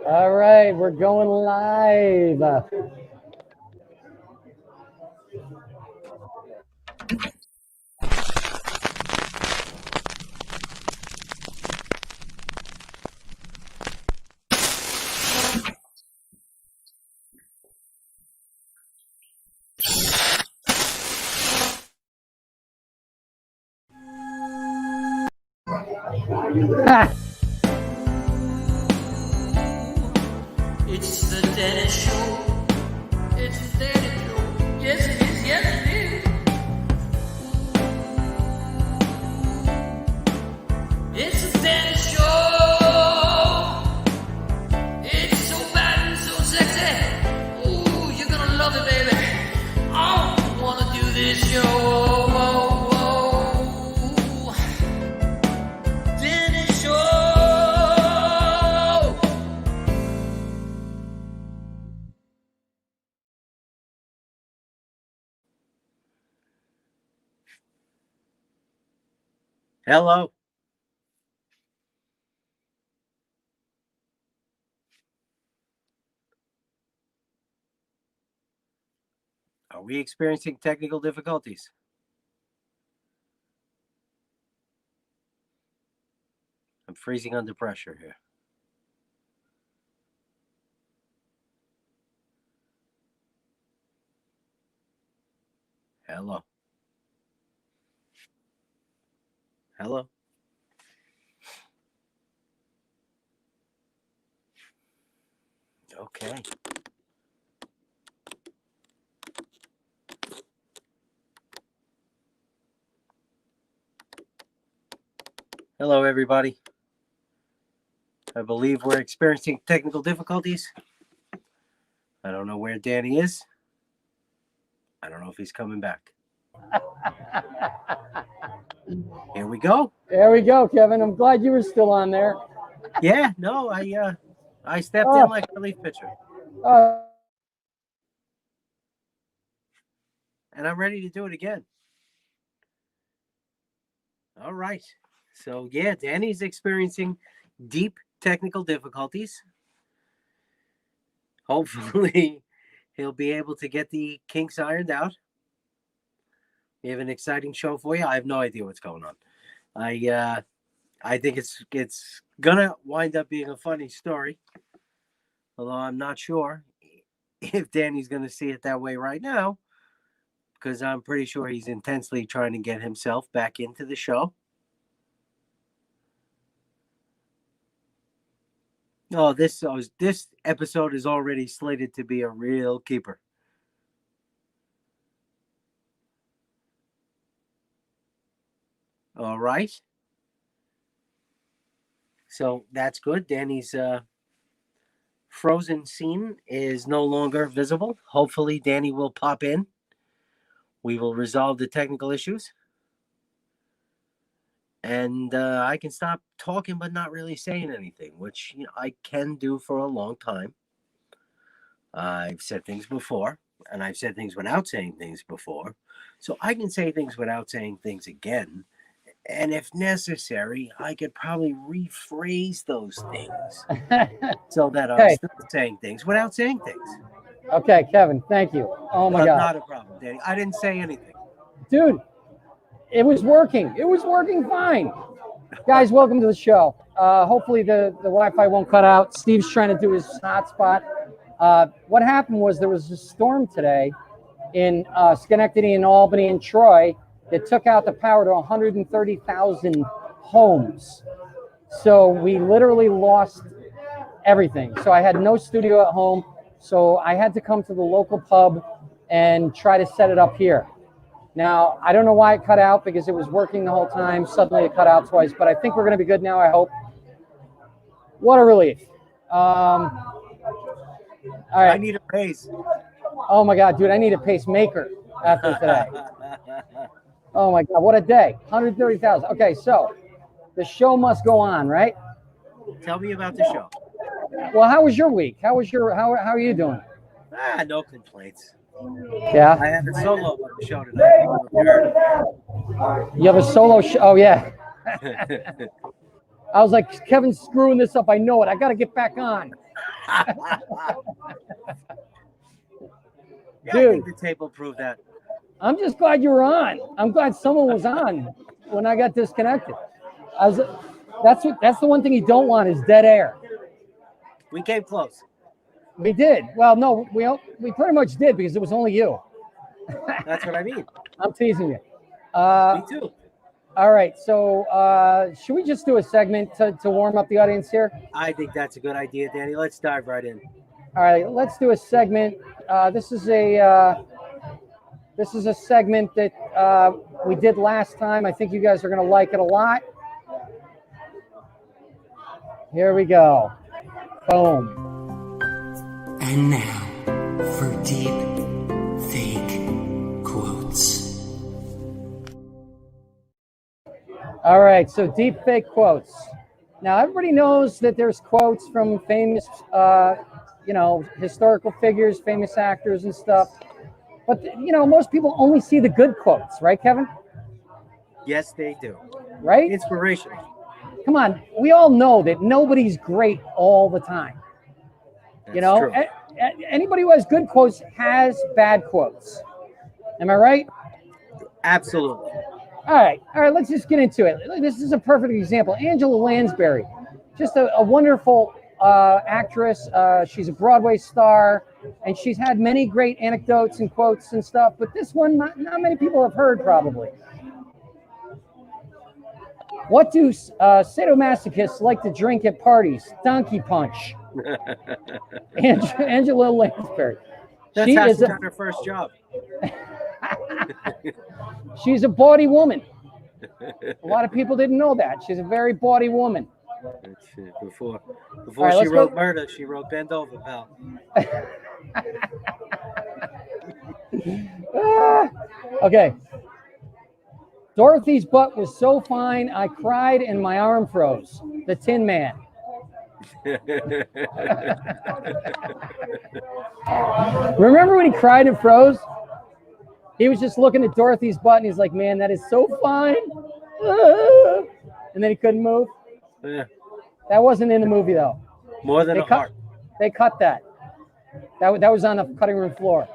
All right, we're going live. It's the Dennis Show. It's the Dennis Show. Yes, it is. Yes, it is. It's the Dennis Show. It's so bad and so sexy. Ooh, you're gonna love it, baby. I wanna do this show. Dennis Show. Hello. Are we experiencing technical difficulties? I'm freezing under pressure here. Hello. Hello. Okay. Hello, everybody. I believe we're experiencing technical difficulties. I don't know where Danny is. I don't know if he's coming back. Here we go. There we go, Kevin. I'm glad you were still on there. Yeah, no, I stepped in like a relief pitcher. And I'm ready to do it again. All right. So, yeah, Danny's experiencing deep technical difficulties. Hopefully, he'll be able to get the kinks ironed out. We have an exciting show for you. I have no idea what's going on. I think it's gonna wind up being a funny story, although I'm not sure if Danny's gonna see it that way right now, because I'm pretty sure he's intensely trying to get himself back into the show. Oh, this episode is already slated to be a real keeper. All right. So that's good. Danny's frozen scene is no longer visible. Hopefully, Danny will pop in. We will resolve the technical issues. And I can stop talking but not really saying anything, which I can do for a long time. I've said things before, and I've said things without saying things before. So I can say things without saying things again. And if necessary, I could probably rephrase those things so that I'm still saying things without saying things. Okay, Kevin, thank you. Oh, my God. Not a problem, Danny. I didn't say anything. Dude, it was working. It was working fine. Guys, welcome to the show. Hopefully the Wi-Fi won't cut out. Steve's trying to do his hotspot. What happened was there was a storm today in Schenectady and Albany and Troy that took out the power to 130,000 homes. So we literally lost everything. So I had no studio at home. So I had to come to the local pub and try to set it up here. Now, I don't know why it cut out because it was working the whole time. Suddenly it cut out twice, but I think we're going to be good now, I hope. What a relief. All right. I need a pace. Oh, my God, dude, I need a pacemaker after today. Oh, my God, what a day. 130,000. Okay, so the show must go on, right? Tell me about the show. Well, how was your week? How are you doing? No complaints. Yeah. I have a solo on the show tonight. You have a solo show? Oh, yeah. I was like, Kevin's screwing this up. I know it. I got to get back on. Yeah, I Dude. think the tape will prove that. I'm just glad you were on. I'm glad someone was on when I got disconnected. That's the one thing you don't want is dead air. We came close. We did. Well, no, we pretty much did because it was only you. That's what I mean. I'm teasing you. Me too. All right. So should we just do a segment to warm up the audience here? I think that's a good idea, Danny. Let's dive right in. All right. Let's do a segment. This is a segment that we did last time. I think you guys are going to like it a lot. Here we go. Boom. And now for deep fake quotes. All right, so deep fake quotes. Now everybody knows that there's quotes from famous, historical figures, famous actors and stuff. But most people only see the good quotes, right, Kevin? Yes, they do. Right? Inspirational. Come on, we all know that nobody's great all the time. That's true. Anybody who has good quotes has bad quotes. Am I right? Absolutely. All right, let's just get into it. This is a perfect example. Angela Lansbury, just a wonderful actress. She's a Broadway star, and she's had many great anecdotes and quotes and stuff, but this one, not many people have heard probably. What do sadomasochists like to drink at parties? Donkey punch. Angela Lansbury. That's how she got her first job. She's a bawdy woman. A lot of people didn't know that. She's a very bawdy woman. Before right, she wrote Murder, she wrote Bend Over, pal. Okay. Dorothy's butt was so fine, I cried and my arm froze. The Tin Man. Remember when he cried and froze? He was just looking at Dorothy's butt and he's like, man, that is so fine. And then he couldn't move. Yeah. That wasn't in the movie though. More than a heart. They cut that. That was on the cutting room floor.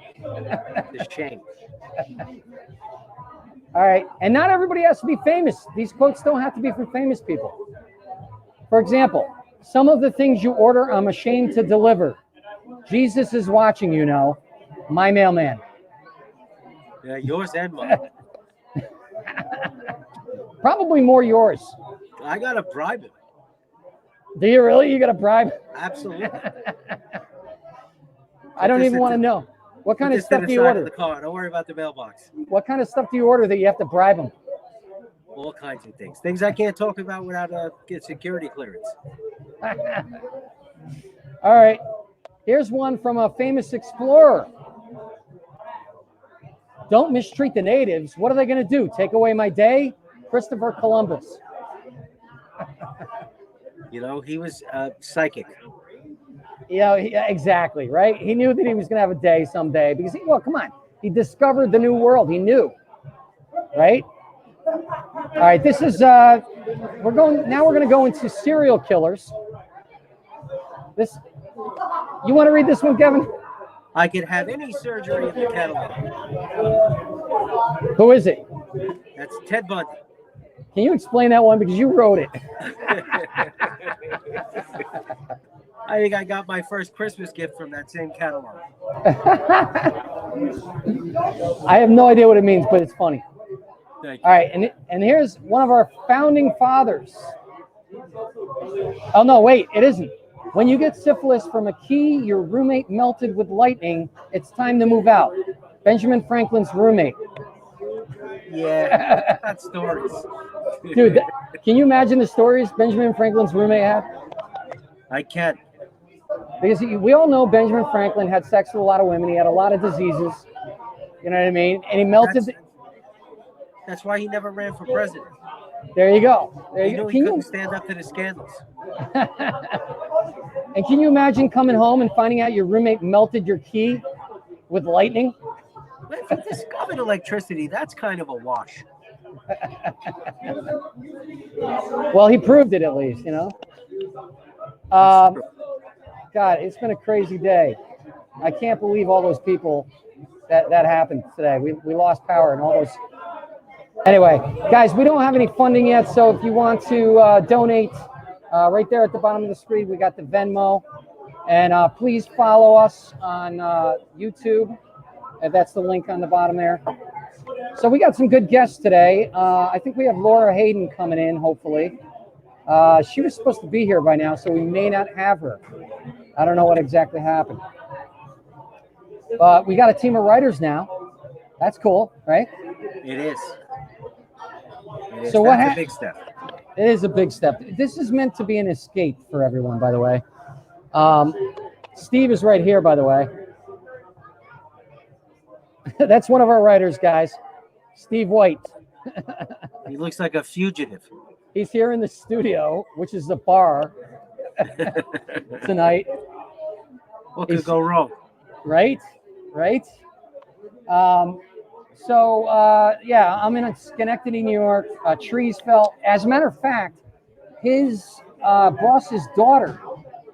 It's a shame. All right, and not everybody has to be famous. These quotes don't have to be from famous people. For example, some of the things you order, I'm ashamed to deliver. Jesus is watching, my mailman. Yeah, yours and mine. Probably more yours. I got to bribe him. Do you really? You got to bribe? Absolutely. I don't even want to know. What kind of stuff do you order? The car. Don't worry about the mailbox. What kind of stuff do you order that you have to bribe them? All kinds of things. Things I can't talk about without get security clearance. All right. Here's one from a famous explorer. Don't mistreat the natives. What are they going to do? Take away my day? Christopher Columbus. He was psychic. Yeah, exactly, right? He knew that he was going to have a day someday because, come on. He discovered the new world. He knew, right? All right, this is, we're going to go into serial killers. You want to read this one, Kevin? I could have any surgery in the catalog. Who is it? That's Ted Bundy. Can you explain that one because you wrote it? I think I got my first Christmas gift from that same catalog. I have no idea what it means, but it's funny. Thank you. All right, and here's one of our founding fathers. Oh, no, wait, it isn't. When you get syphilis from a key your roommate melted with lightning, it's time to move out. Benjamin Franklin's roommate. Yeah, that's stories. Dude, can you imagine the stories Benjamin Franklin's roommate had? I can. Because we all know Benjamin Franklin had sex with a lot of women. He had a lot of diseases. You know what I mean? And he melted. That's why he never ran for president. There you go. He couldn't stand up to the scandals. And can you imagine coming home and finding out your roommate melted your key with lightning? If you discovered electricity, that's kind of a wash. Well, he proved it at least, you know. God, it's been a crazy day. I can't believe all those people that happened today. We lost power and all those. Anyway, guys, we don't have any funding yet, so if you want to donate, right there at the bottom of the screen, we got the Venmo. And please follow us on YouTube. That's the link on the bottom there. So we got some good guests today. I think we have Laura Hayden coming in, hopefully. She was supposed to be here by now, so we may not have her. I don't know what exactly happened. But we got a team of writers now. That's cool, right? It is. So what That's a big step. It is a big step. This is meant to be an escape for everyone, by the way. Steve is right here, by the way. That's one of our writers, guys. Steve White. He looks like a fugitive. He's here in the studio, which is the bar tonight. What could go wrong? Right? Yeah, I'm in Schenectady, New York. Trees fell. As a matter of fact, his boss's daughter,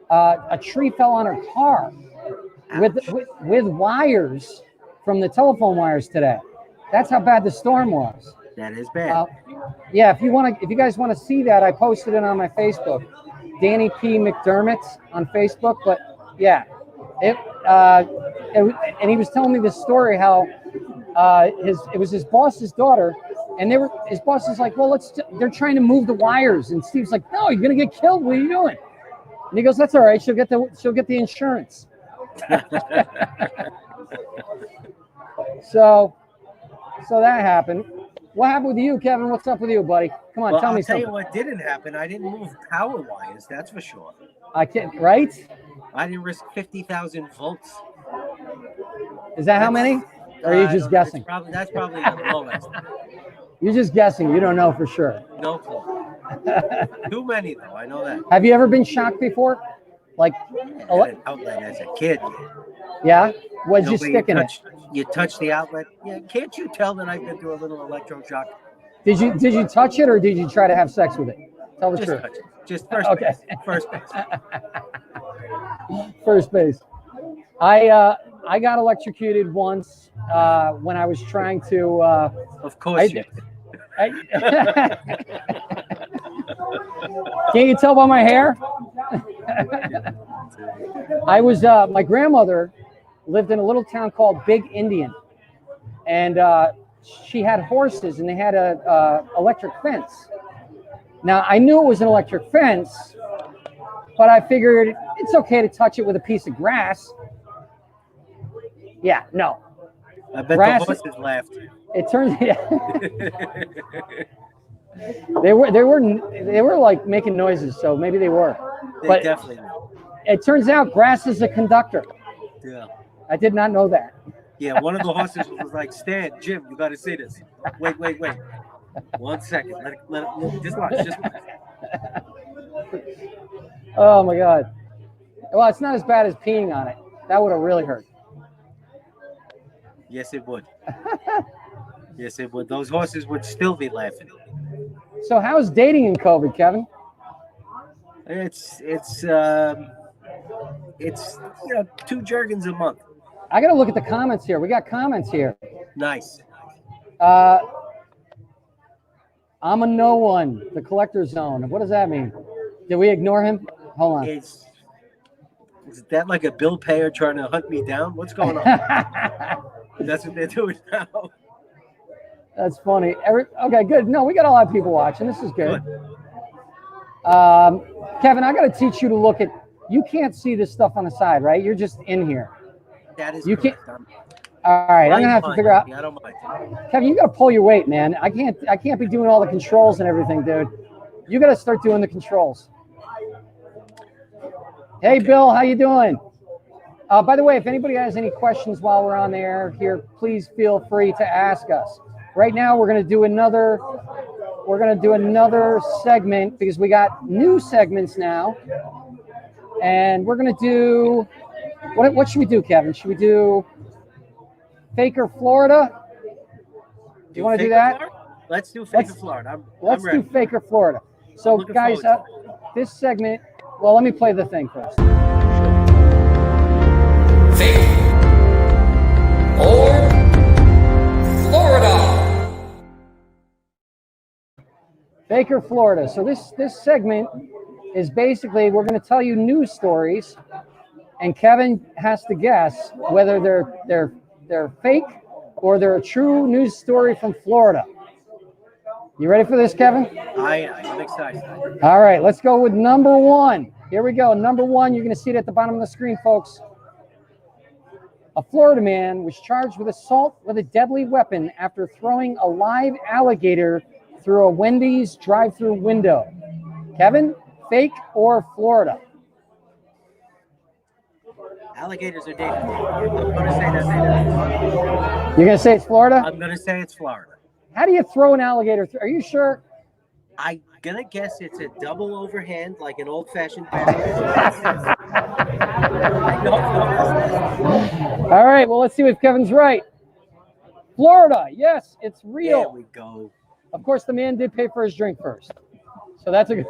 a tree fell on her car with wires from the telephone wires today. That's how bad the storm was. That is bad. Yeah, if you guys want to see that, I posted it on my Facebook, Danny P. McDermott on Facebook. But yeah, and he was telling me this story how it was his boss's daughter, and his boss is like, well, they're trying to move the wires, and Steve's like, no, you're gonna get killed. What are you doing? And he goes, that's all right. She'll get the insurance. So that happened. What happened with you, Kevin? What's up with you, buddy? Come on, tell me something. I'll tell you what didn't happen. I didn't move power wires, that's for sure. I can't, right? I didn't risk 50,000 volts. Is that how many? Or are you just guessing? That's probably the lowest. You're just guessing. You don't know for sure. No clue. Too many, though. I know that. Have you ever been shocked before? Like an outlet as a kid. Yeah? What did you stick in it? You touch the outlet. Yeah, can't you tell that I've been through a little electroshock? Did you touch it, or did you try to have sex with it? Tell the Just truth. touch it. Just first Okay. base. First base. First base. I got electrocuted once when I was trying to. Of course you did. Can't you tell by my hair? I was my grandmother lived in a little town called Big Indian, and she had horses, and they had a electric fence. Now I knew it was an electric fence, but I figured it's okay to touch it with a piece of grass. Yeah, no. I bet grass, the horses laughed. It turns they were like making noises, so maybe they were. They definitely were. It turns out grass is a conductor. Yeah. I did not know that. Yeah, one of the horses was like, Stan, Jim, you got to see this. Wait. 1 second. Let it just watch. Oh, my God. Well, it's not as bad as peeing on it. That would have really hurt. Yes, it would. Yes, it would. Those horses would still be laughing. So how's dating in COVID, Kevin? It's 2 jergens a month. I got to look at the comments here. We got comments here. Nice. I'm a no one. The collector zone. What does that mean? Did we ignore him? Hold on. Is that like a bill payer trying to hunt me down? What's going on? That's what they're doing now. That's funny. Okay, good. No, we got a lot of people watching. This is good. Kevin, I got to teach you to look at. You can't see this stuff on the side, right? You're just in here. That is. You can't. Correct. All right, I'm gonna have to figure out. I don't mind. Kevin, you got to pull your weight, man. I can't be doing all the controls and everything, dude. You got to start doing the controls. Hey, okay. Bill, how you doing? By the way, if anybody has any questions while we're on the air here, please feel free to ask us. Right now, we're gonna do another segment because we got new segments now, and we're gonna do what should we do, Kevin? Should we do Faker, Florida? Do you want to do that? Let's do fake or Florida. Let's I'm ready. do fake or Florida. So, looking guys, forward this segment. Well, let me play the thing first. Fake or Florida. Fake or Florida. So this segment is basically we're going to tell you news stories, and Kevin has to guess whether they're fake or they're a true news story from Florida. You ready for this, Kevin? I'm excited. All right, let's go with number one. Here we go. Number one, you're going to see it at the bottom of the screen, folks. A Florida man was charged with assault with a deadly weapon after throwing a live alligator through a Wendy's drive-thru window. Kevin, fake or Florida? Alligators are dangerous. I'm going to say that's it. You're going to say it's Florida? I'm going to say it's Florida. How do you throw an alligator through? Are you sure? I'm going to guess it's a double overhand, like an old-fashioned bat. All right, well, let's see if Kevin's right. Florida, yes, it's real. There we go. Of course, the man did pay for his drink first. So that's a good.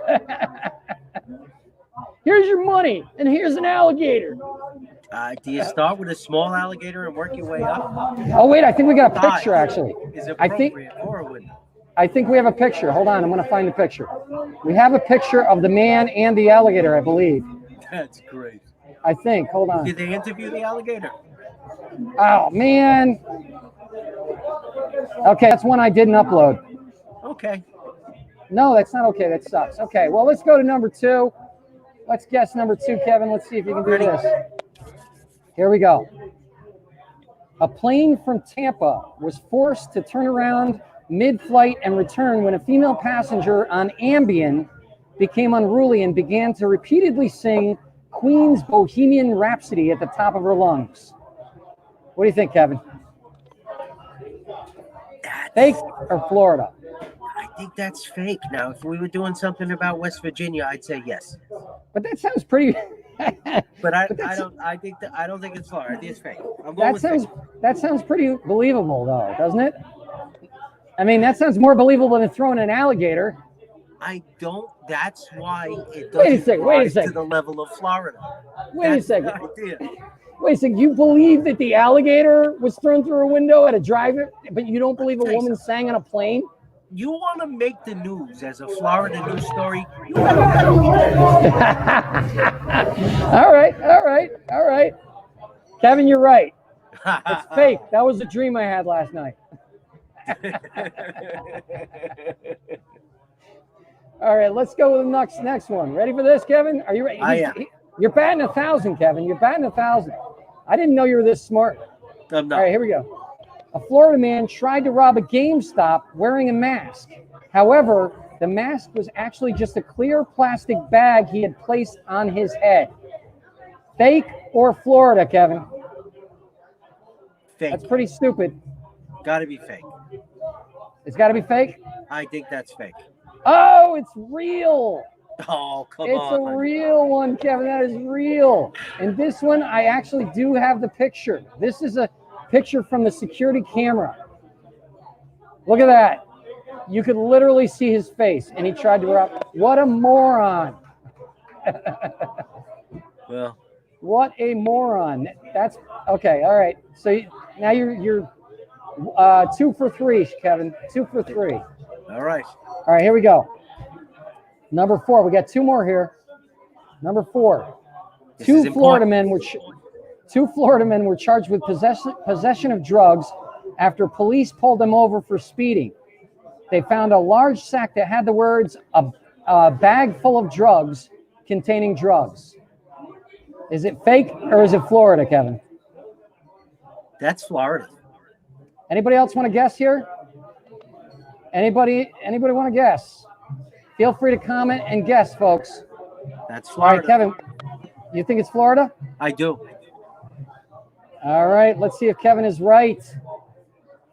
Here's your money, and here's an alligator. Do you start with a small alligator and work your way up? Oh, wait, I think we got a picture, actually. Is appropriate for a window. I think we have a picture. Hold on, I'm going to find the picture. We have a picture of the man and the alligator, I believe. That's great. I think. Hold on. Did they interview the alligator? Oh, man. Okay, that's one I didn't upload. Okay. No, that's not okay. That sucks. Okay, well, let's go to number two. Let's guess number two, Kevin. Let's see if you can do this. Here we go. A plane from Tampa was forced to turn around mid-flight and return when a female passenger on Ambien became unruly and began to repeatedly sing Queen's Bohemian Rhapsody at the top of her lungs. What do you think, Kevin? Fake or Florida? I think that's fake. Now, if we were doing something about West Virginia, I'd say yes. But that sounds pretty. But I don't think it's Florida. I think it's fake. I'm going with fake. That sounds pretty believable, though, doesn't it? I mean, that sounds more believable than throwing an alligator. I don't. That's why it Wait a doesn't second, rise to the level of Florida. Wait a second. The idea. Wait a second. You believe that the alligator was thrown through a window at a drive-in, but you don't believe a woman sang on a plane? You want to make the news as a Florida news story? All right. Kevin, you're right. It's fake. That was a dream I had last night. All right, let's go with the next one. Ready for this, Kevin? Are you ready? I am. You're batting 1,000, Kevin. You're batting 1,000. I didn't know you were this smart. I'm not. All right, here we go. A Florida man tried to rob a GameStop wearing a mask. However, the mask was actually just a clear plastic bag he had placed on his head. Fake or Florida, Kevin? Fake. That's pretty stupid. Got to be fake. It's got to be fake? I think that's fake. Oh, it's real. Oh, come It's on. a real one, Kevin. That is real. And this one, I actually do have the picture. This is a picture from the security camera. Look at that. You could literally see his face, and he tried to rob. What a moron. Well. What a moron. That's okay. All right. So now you're 2 for 3, Kevin. 2 for 3. All right. All right, here we go. Number 4. We got 2 more here. Number 4. Two Florida men were charged with possession of drugs after police pulled them over for speeding. They found a large sack that had the words a bag full of drugs containing drugs. Is it fake or is it Florida, Kevin? That's Florida. Anybody else want to guess here? Anybody want to guess? Feel free to comment and guess, folks. That's All Florida. right, Kevin, you think it's Florida? I do. All right, let's see if Kevin is right.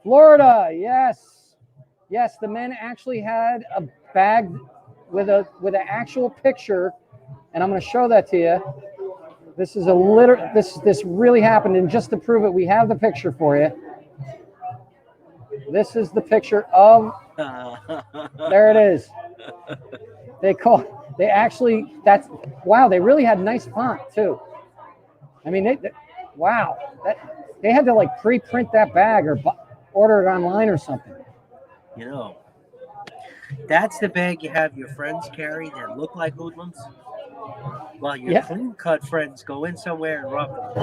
Florida, yes. Yes, the men actually had a bag with an actual picture, and I'm going to show that to you. This is this really happened, and just to prove it, we have the picture for you. This is the picture of. There it is. They actually, that's, wow, they really had nice font too. I mean, wow, they had to like pre-print that bag or order it online or something. You know, that's the bag you have your friends carry that look like hoodlums, while your clean-cut friends go in somewhere and rob them.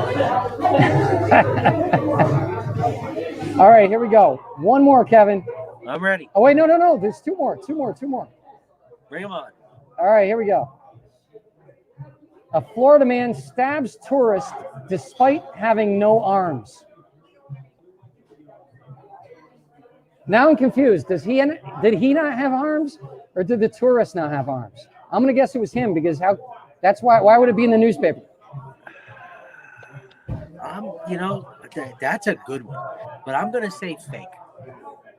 All right, here we go. One more, Kevin. I'm ready. Oh, wait, no. There's two more. Bring them on. All right, here we go. A Florida man stabs tourist despite having no arms. Now I'm confused. Did he not have arms, or did the tourist not have arms? I'm gonna guess it was him because why would it be in the newspaper? You know, that's a good one, but I'm gonna say fake.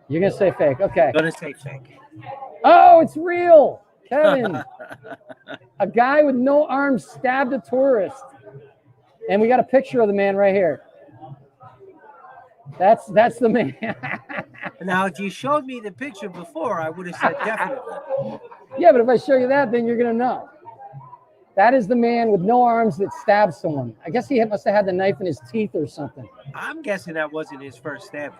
You're gonna say fake, okay? I'm gonna say fake. Oh, it's real, Kevin. A guy with no arms stabbed a tourist, and we got a picture of the man right here. That's the man. Now, if you showed me the picture before, I would have said definitely. Yeah, but if I show you that, then you're gonna know. That is the man with no arms that stabbed someone. I guess he must have had the knife in his teeth or something. I'm guessing that wasn't his first stab.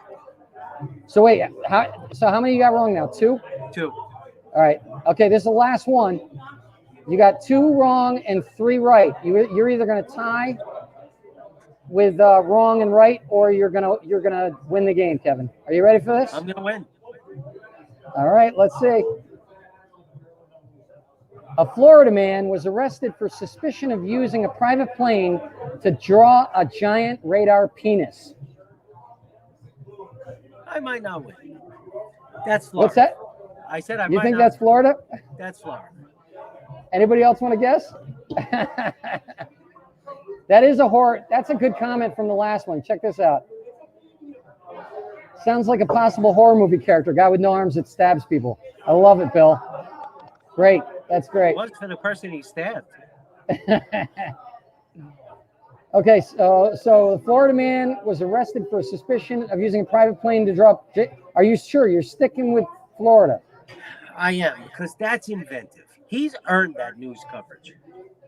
So wait, how many you got wrong now? Two? Two. All right. Okay, this is the last one. You got 2 wrong and 3 right. You're either gonna tie with wrong and right, or you're gonna win the game, Kevin. Are you ready for this? I'm gonna win. All right, let's see. A Florida man was arrested for suspicion of using a private plane to draw a giant radar penis. I might not win. That's Florida. What's that? I said I might. You think not that's Florida? That's Florida. Anybody else want to guess? That's a good comment from the last one. Check this out. Sounds like a possible horror movie character, guy with no arms that stabs people. I love it, Bill. Great. That's great. What's for the person he stabbed? Okay, so the Florida man was arrested for suspicion of using a private plane to drop. Are you sure you're sticking with Florida? I am, because that's inventive. He's earned that news coverage.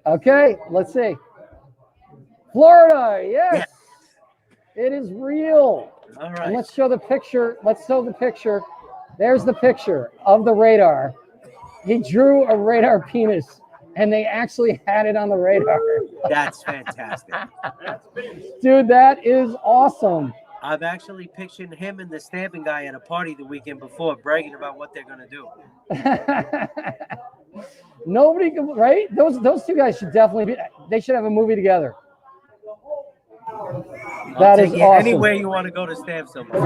Okay, let's see. Florida, yes. It is real. All right. And let's show the picture. There's the picture of the radar. He drew a radar penis, and they actually had it on the radar. That's fantastic. Dude, that is awesome. I've actually pictured him and the stabbing guy at a party the weekend before, bragging about what they're going to do. Nobody can, right? Those two guys should definitely they should have a movie together. That is awesome. Anywhere you want to go to stab somebody.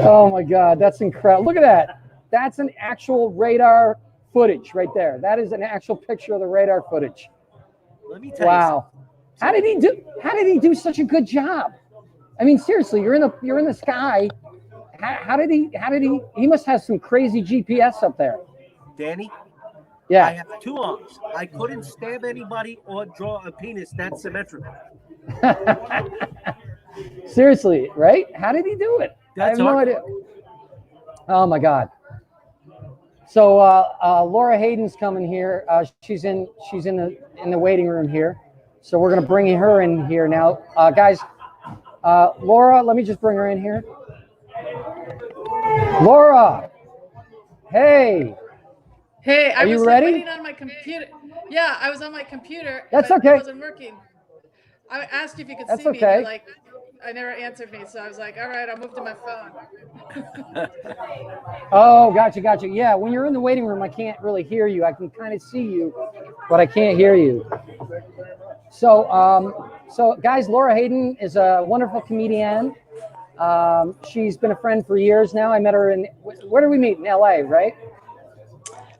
Oh my God, that's incredible. Look at that. That's an actual radar footage right there. That is an actual picture of the radar footage. Let me tell you something. How did he do such a good job? I mean, seriously, you're in the sky. How did he must have some crazy GPS up there. Danny? Yeah. I have 2 arms. I couldn't stab anybody or draw a penis that's symmetrical. Seriously, right? How did he do it? I have no idea. Oh my God. So Laura Hayden's coming here. She's in the waiting room here. So we're gonna bring her in here now, guys. Laura, let me just bring her in here. Laura, hey. Hey, I was ready? waiting on my computer. Yeah, I was on my computer. That's but okay. It wasn't working. I asked you if you could That's see me. okay. You're like, I never answered me, so I was like, all right, I'll move to my phone. Oh, gotcha. Yeah, when you're in the waiting room, I can't really hear you. I can kind of see you, but I can't hear you. So, guys, Laura Hayden is a wonderful comedian. She's been a friend for years now. I met her where did we meet? In LA, right?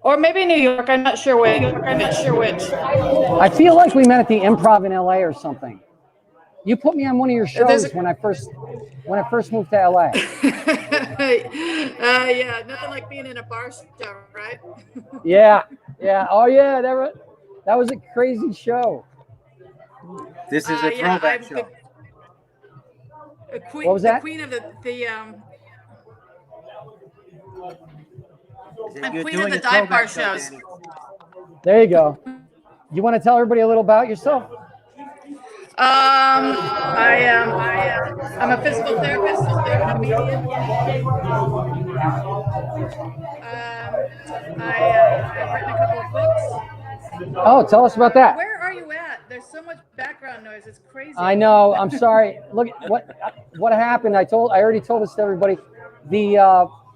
Or maybe New York. I'm not sure which. I feel like we met at the Improv in LA or something. You put me on one of your shows when I first moved to LA. Yeah, nothing like being in a bar show, right? Yeah. Oh yeah, that was a crazy show. This is a throwback show. The queen, What was that? The queen of the You're queen doing of the a dive bar throwback show, shows. Danny. There you go. You want to tell everybody a little about yourself? I'm a physical therapist, a comedian. I've written a couple of books. Oh, tell us about that. Where are you at? There's so much background noise. It's crazy. I know. I'm sorry. Look, what happened? I already told this to everybody.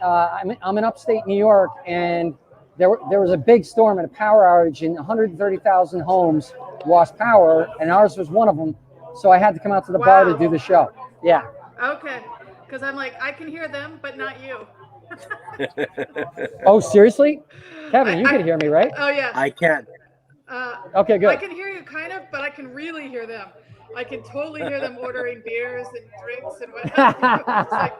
I'm in upstate New York, and there was a big storm and a power outage, and 130,000 homes lost power, and ours was one of them. So I had to come out to the bar to do the show. Yeah. Okay. Because I'm like, I can hear them, but not you. Oh, seriously? Kevin, you can hear me, right? Oh, yeah. I can. Okay, good. I can hear you kind of, but I can really hear them. I can totally hear them ordering beers and drinks and whatnot. It's like,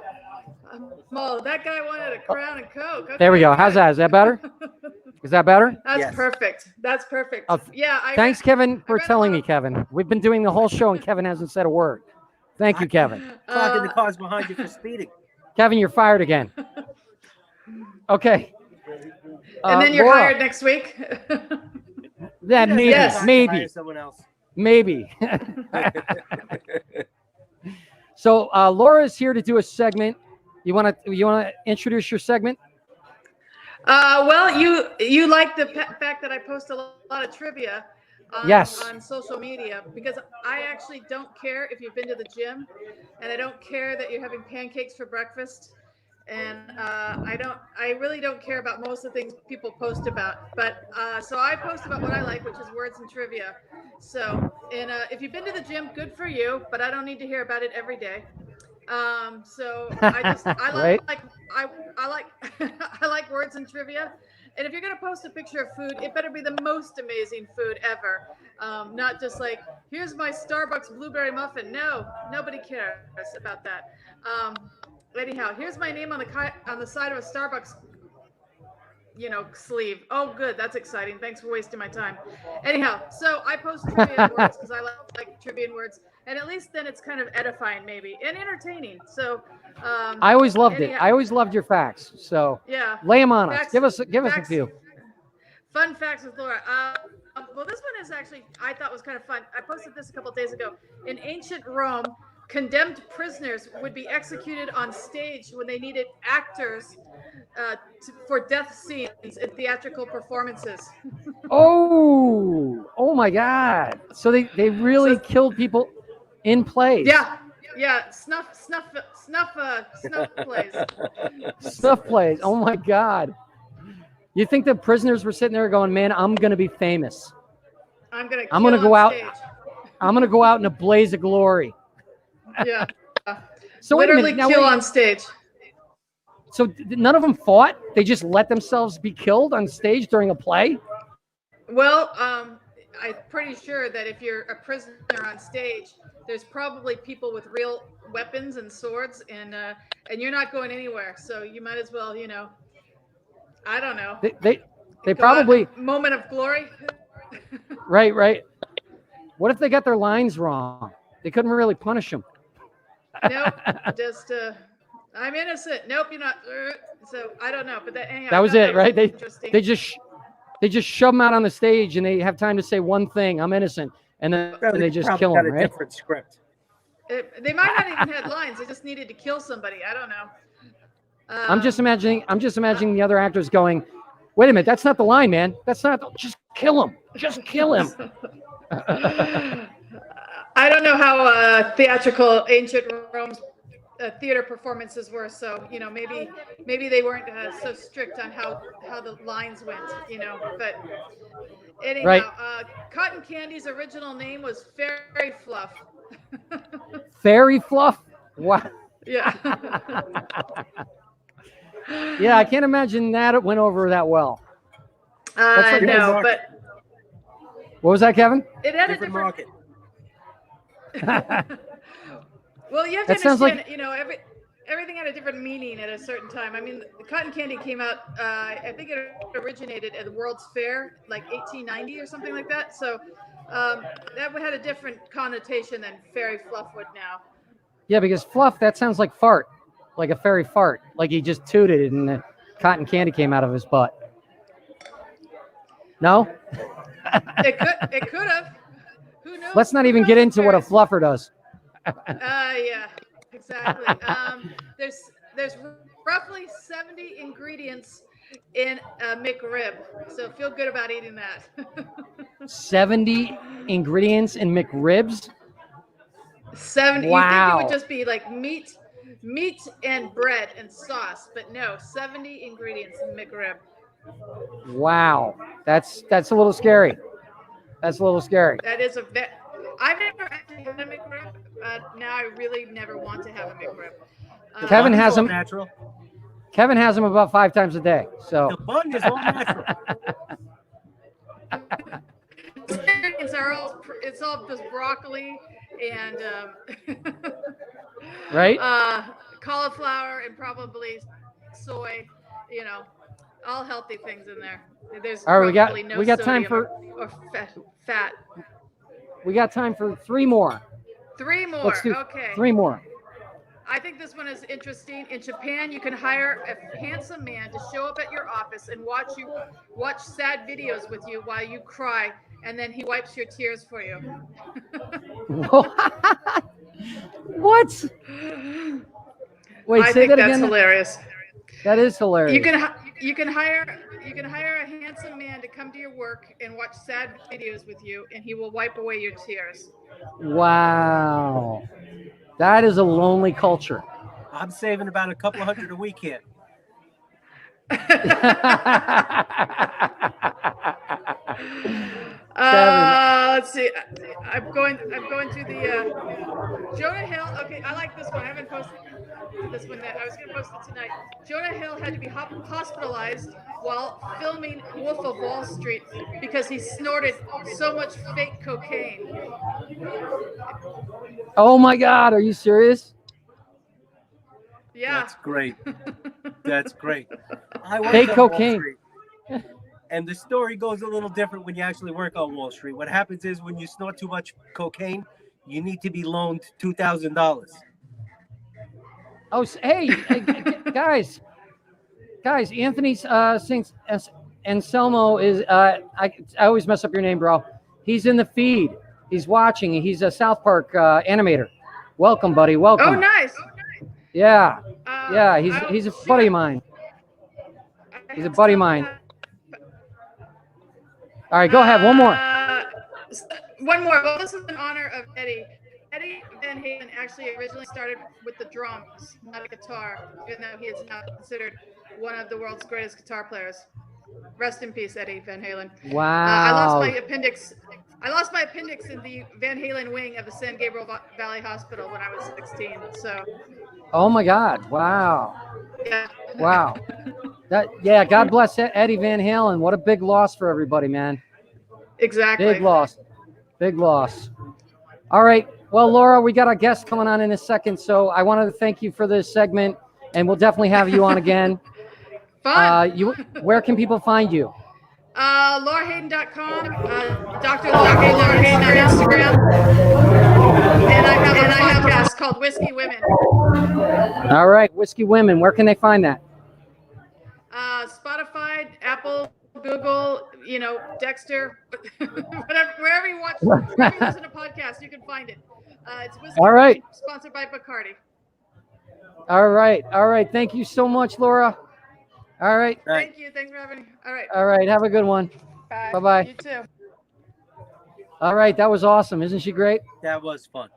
Mo, that guy wanted a Crown and Coke. Okay, there we go. good. How's that? Is that better? Is that better? That's Yes. perfect. That's perfect. Oh, Yeah. Thanks, Kevin, for read a telling lot me, of- Kevin. We've been doing the whole show, and Kevin hasn't said a word. Thank you, Kevin. Clocking the cars behind you for speeding. Kevin, you're fired again. Okay. And then you're Laura. hired next week. Yeah, maybe, Yes. maybe, Hire someone else. maybe. So Laura's here to do a segment. You want to introduce your segment? Well, you like the fact that I post a lot of trivia on social media, because I actually don't care if you've been to the gym, and I don't care that you're having pancakes for breakfast, and I really don't care about most of the things people post about. But so I post about what I like, which is words and trivia. So, and if you've been to the gym, good for you, but I don't need to hear about it every day. So I Right. I like words and trivia. And if you're gonna post a picture of food, it better be the most amazing food ever. Not just like, here's my Starbucks blueberry muffin. No, nobody cares about that. Anyhow, here's my name on the side of a Starbucks, sleeve. Oh, good. That's exciting. Thanks for wasting my time. Anyhow, so I post trivia and words because I like trivia and words, and at least then it's kind of edifying, maybe, and entertaining. So I always loved it. I always loved your facts. So yeah, lay them on us. Facts- Give us a facts- few. Fun facts with Laura. Well, this one is actually, I thought was kind of fun. I posted this a couple days ago. In ancient Rome, condemned prisoners would be executed on stage when they needed actors for death scenes in theatrical performances. Oh my God! So they really killed people in plays. Yeah. Snuff plays. Stuff plays. Oh my God! You think the prisoners were sitting there going, "Man, I'm gonna be famous. I'm gonna go out. stage. I'm gonna go out in a blaze of glory." Yeah. So wait a Literally minute. Now, kill wait. on stage. So none of them fought? They just let themselves be killed on stage during a play? Well, I'm pretty sure that if you're a prisoner on stage, there's probably people with real weapons and swords, and you're not going anywhere. So you might as well, I don't know. They Go probably out, moment of glory. right. What if they got their lines wrong? They couldn't really punish them. Nope, just I'm innocent. Nope, you're not. So I don't know, but anyhow, That was it, right? interesting. They just shove them out on the stage, and they have time to say one thing: "I'm innocent," and then they just Probably kill got them, a right? different script. They might not even had lines. They just needed to kill somebody. I don't know. I'm just imagining the other actors going, "Wait a minute, that's not the line, man. That's not. Just kill him. Just kill him." I don't know how theatrical ancient Rome's theater performances were, so maybe they weren't so strict on how the lines went, But anyhow, Right. Cotton Candy's original name was Fairy Fluff. Fairy fluff. What? Yeah. Yeah, I can't imagine that it went over that well. That's like No, market. but What was that, Kevin? it had Different a different market. Well, you have to That sounds understand, everything had a different meaning at a certain time. I mean, cotton candy came out, I think it originated at the World's Fair, like 1890 or something like that. So that had a different connotation than fairy fluff would now. Yeah, because fluff, that sounds like fart, like a fairy fart, like he just tooted and the cotton candy came out of his butt. No? It could have. Who knows? Let's not even get into what a fluffer does. Yeah, exactly. There's roughly 70 ingredients in a McRib, so feel good about eating that. 70 ingredients in McRibs? 70. Wow. You think it would just be like meat and bread and sauce, but no, 70 ingredients in McRib. Wow, that's a little scary. That's a little scary. That is I've never actually had a McRib. Now I really never want to have a McRib. Kevin has them natural. Kevin has them about 5 times a day. So the bun is all natural. It's all just broccoli and right? Cauliflower and probably soy. All healthy things in there. There's all right, no we got time for or fat. We got time for 3 more. 3 more. Let's do okay. 3 more. I think this one is interesting. In Japan, you can hire a handsome man to show up at your office and watch sad videos with you while you cry, and then he wipes your tears for you. What? Wait, I say think that that's again. hilarious. That is hilarious. You can hire a handsome man to come to your work and watch sad videos with you, and he will wipe away your tears. Wow, that is a lonely culture. I'm saving about a couple $100 a week here. Let's see. I'm going to the Jonah Hill. Okay, I like this one. I haven't posted this one yet. I was going to post it tonight. Jonah Hill had to be hospitalized while filming Wolf of Wall Street because he snorted so much fake cocaine. Oh my God, are you serious? Yeah. That's great. That's great. I worked Fake on cocaine. Wall Street, and the story goes a little different when you actually work on Wall Street. What happens is when you snort too much cocaine, you need to be loaned $2,000. Oh, hey, guys, Anthony sings Anselmo is. I always mess up your name, bro. He's in the feed. He's watching. He's a South Park animator. Welcome, buddy. Welcome. Oh, nice. Yeah, yeah. He's a buddy of mine. He's a buddy of mine. All right, go ahead. One more. One more. Well, this is in honor of Eddie. Eddie Van Halen actually originally started with the drums, not a guitar, even though he is now considered one of the world's greatest guitar players. Rest in peace, Eddie Van Halen. Wow. I lost my appendix in the Van Halen wing of the San Gabriel Valley Hospital when I was 16. So. Oh my God! Wow. Yeah. Wow. Yeah. God bless Eddie Van Halen. What a big loss for everybody, man. Exactly. Big loss. Big loss. All right. Well, Laura, we got our guest coming on in a second, so I wanted to thank you for this segment, and we'll definitely have you on again. Fun. Where can people find you? LauraHayden.com, Dr. Laura Hayden on Instagram, and I have a podcast called Whiskey Women. All right, Whiskey Women. Where can they find that? Spotify, Apple, Google, Dexter, wherever you listen to podcasts, you can find it. It's Whiskey All right. Women, sponsored by Bacardi. All right. Thank you so much, Laura. All right. Thank you. Thanks for having me. All right. All right. Have a good one. Bye. Bye-bye. You too. All right. That was awesome. Isn't she great? That was fun.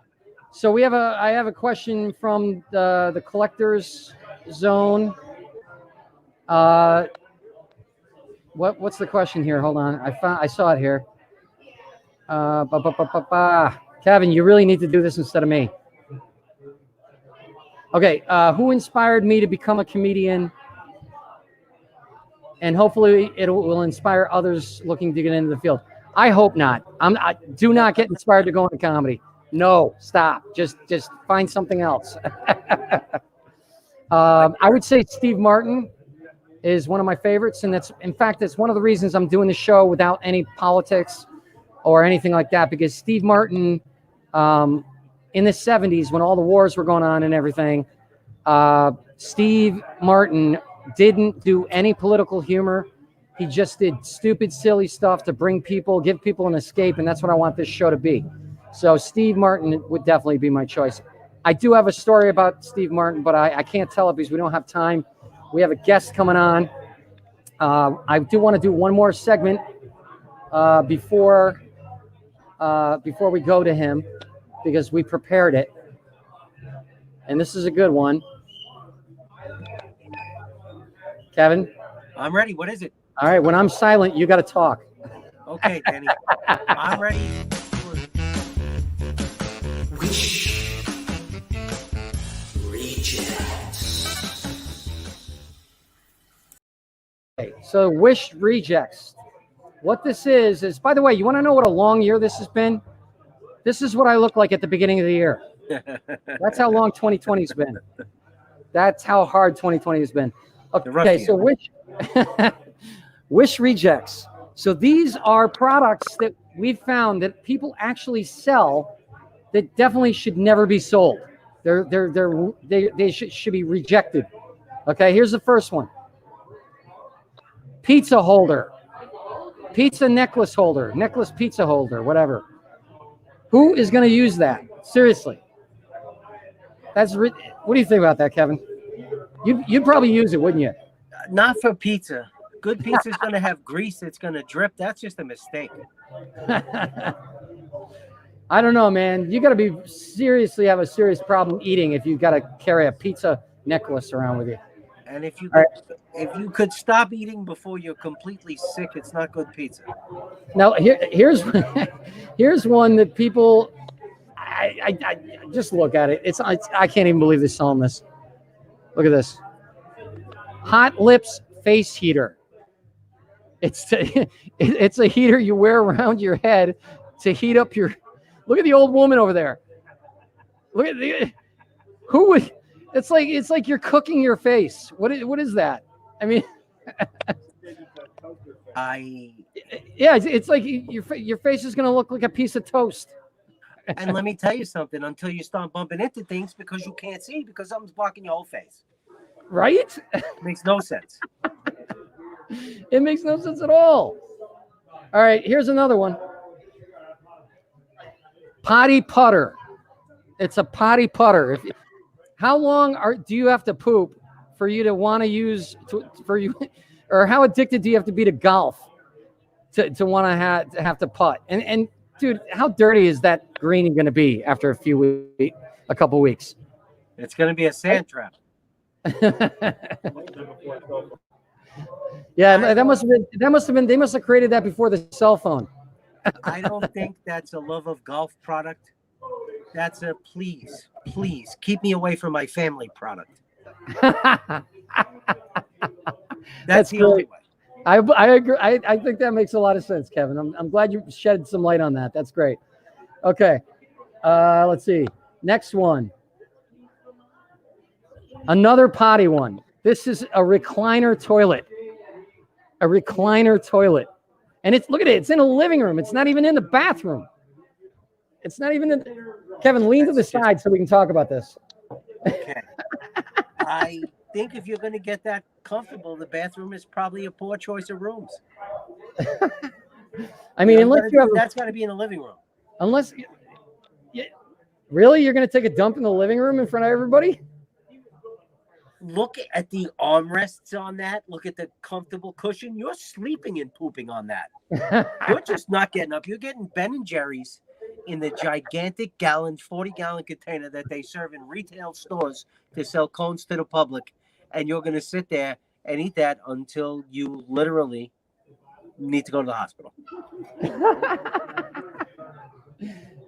So I have a question from the collector's zone. What's the question here? Hold on. I saw it here. Kevin, you really need to do this instead of me. Okay. Who inspired me to become a comedian? And hopefully it will inspire others looking to get into the field. I hope not. I do not get inspired to go into comedy. No, stop. Just find something else. I would say Steve Martin is one of my favorites, and that's one of the reasons I'm doing the show without any politics or anything like that, because Steve Martin in the 70s when all the wars were going on and everything, Steve Martin didn't do any political humor. He just did stupid, silly stuff to give people an escape, and that's what I want this show to be. So Steve Martin would definitely be my choice. I do have a story about Steve Martin, but I can't tell it because we don't have time. We have a guest coming on. I do want to do one more segment before we go to him, because we prepared it. And this is a good one. Kevin? I'm ready. What is it? All right, when I'm silent, you got to talk. Okay, Danny. I'm ready. Wish rejects. Okay, so wish rejects. What this is, by the way, you want to know what a long year this has been? This is what I look like at the beginning of the year. That's how long 2020 has been. That's how hard 2020 has been. Okay, so wish rejects. So these are products that we've found that people actually sell that definitely should never be sold. They should be rejected. Okay, here's the first one. Pizza holder. Pizza necklace holder. Necklace pizza holder, whatever. Who is going to use that? Seriously. What do you think about that, Kevin? You'd probably use it, wouldn't you? Not for pizza. Good pizza is going to have grease. It's going to drip. That's just a mistake. I don't know, man. You got to have a serious problem eating if you got to carry a pizza necklace around with you. And if you could stop eating before you're completely sick, it's not good pizza. Now here's one that people. I just look at it. I can't even believe they're selling this. Look at this. Hot Lips face heater. It's a heater you wear around your head to heat up your. Look at the old woman over there. Look at who would. It's like you're cooking your face. What is that? I mean. Yeah, it's like your face is going to look like a piece of toast. And let me tell you something, until you start bumping into things because you can't see because something's blocking your whole face. Right? Makes no sense. It makes no sense at all. All right, here's another one. Potty putter. It's a potty putter. How long do you have to poop for you to want to use or how addicted do you have to be to golf to want to have to putt? And dude, how dirty is that green going to be after a couple weeks? It's going to be a sand trap. Yeah, they must have created that before the cell phone. I don't think that's a love of golf product. That's a please keep me away from my family product. That's the only way. I agree. I think that makes a lot of sense, Kevin. I'm glad you shed some light on that. That's great. Okay. Let's see. Next one. Another potty one. This is a recliner toilet. A recliner toilet. And look at it. It's in a living room. It's not even in the bathroom. It's not even in. Kevin, lean to the side so we can talk about this. Okay. I think if you're going to get that comfortable, the bathroom is probably a poor choice of rooms. I mean, that's got to be in the living room. Unless, really, you're going to take a dump in the living room in front of everybody? Look at the armrests on that. Look at the comfortable cushion. You're sleeping and pooping on that. You're just not getting up. You're getting Ben and Jerry's in the gigantic 40-gallon container that they serve in retail stores to sell cones to the public. And you're going to sit there and eat that until you literally need to go to the hospital.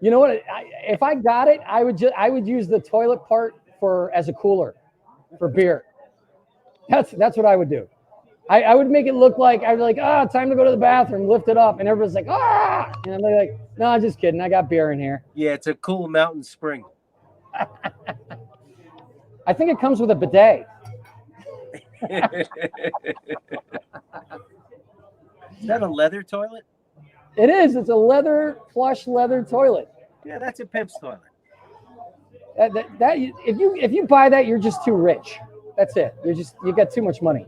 You know what? If I got it, I would use the toilet part as a cooler for beer. That's what I would do. I would make it look like I'd be like, time to go to the bathroom, lift it up, and everybody's like, and I'm like, no, I'm just kidding. I got beer in here. Yeah, it's a cool mountain spring. I think it comes with a bidet. Is that a leather toilet? It is. It's a plush leather toilet. Yeah, that's a pimp's toilet. That if you buy that, you're just too rich. That's it. You got too much money.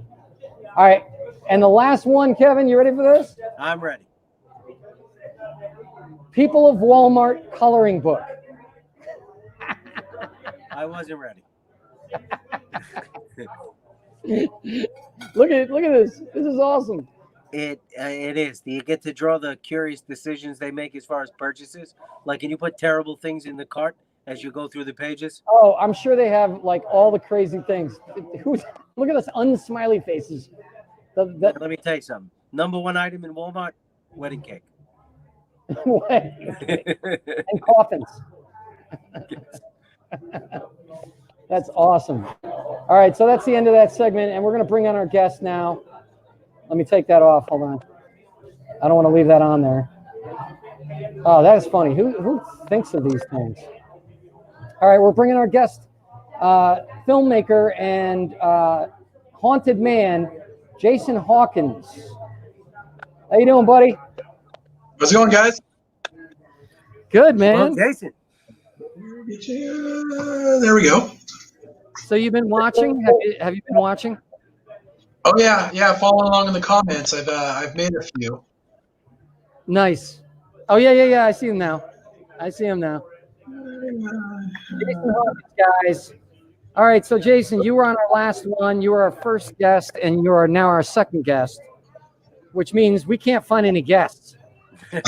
All right. And the last one, Kevin, you ready for this? I'm ready. People of Walmart coloring book. I wasn't ready. Look at this. This is awesome. It is. Do you get to draw the curious decisions they make as far as purchases? Like, can you put terrible things in the cart as you go through the pages? Oh, I'm sure they have like all the crazy things. Look at us unsmiley faces. Let me tell you something. Number one item in Walmart, wedding cake. And coffins. That's awesome. All right, so that's the end of that segment, and we're going to bring on our guest now. Let me take that off. Hold on. I don't want to leave that on there. Oh, that is funny. Who thinks of these things? All right, we're bringing our guest, filmmaker and haunted man, Jason Hawkins. How you doing, buddy? How's it going, guys? Good, man. Well, Jason. There we go. So you've been watching? Have you been watching? Oh yeah. Following along in the comments, I've made a few. Nice. Oh yeah. I see him now. Jason Hawkins, guys. All right, so Jason, you were on our last one. You were our first guest, and you are now our second guest, which means we can't find any guests. Am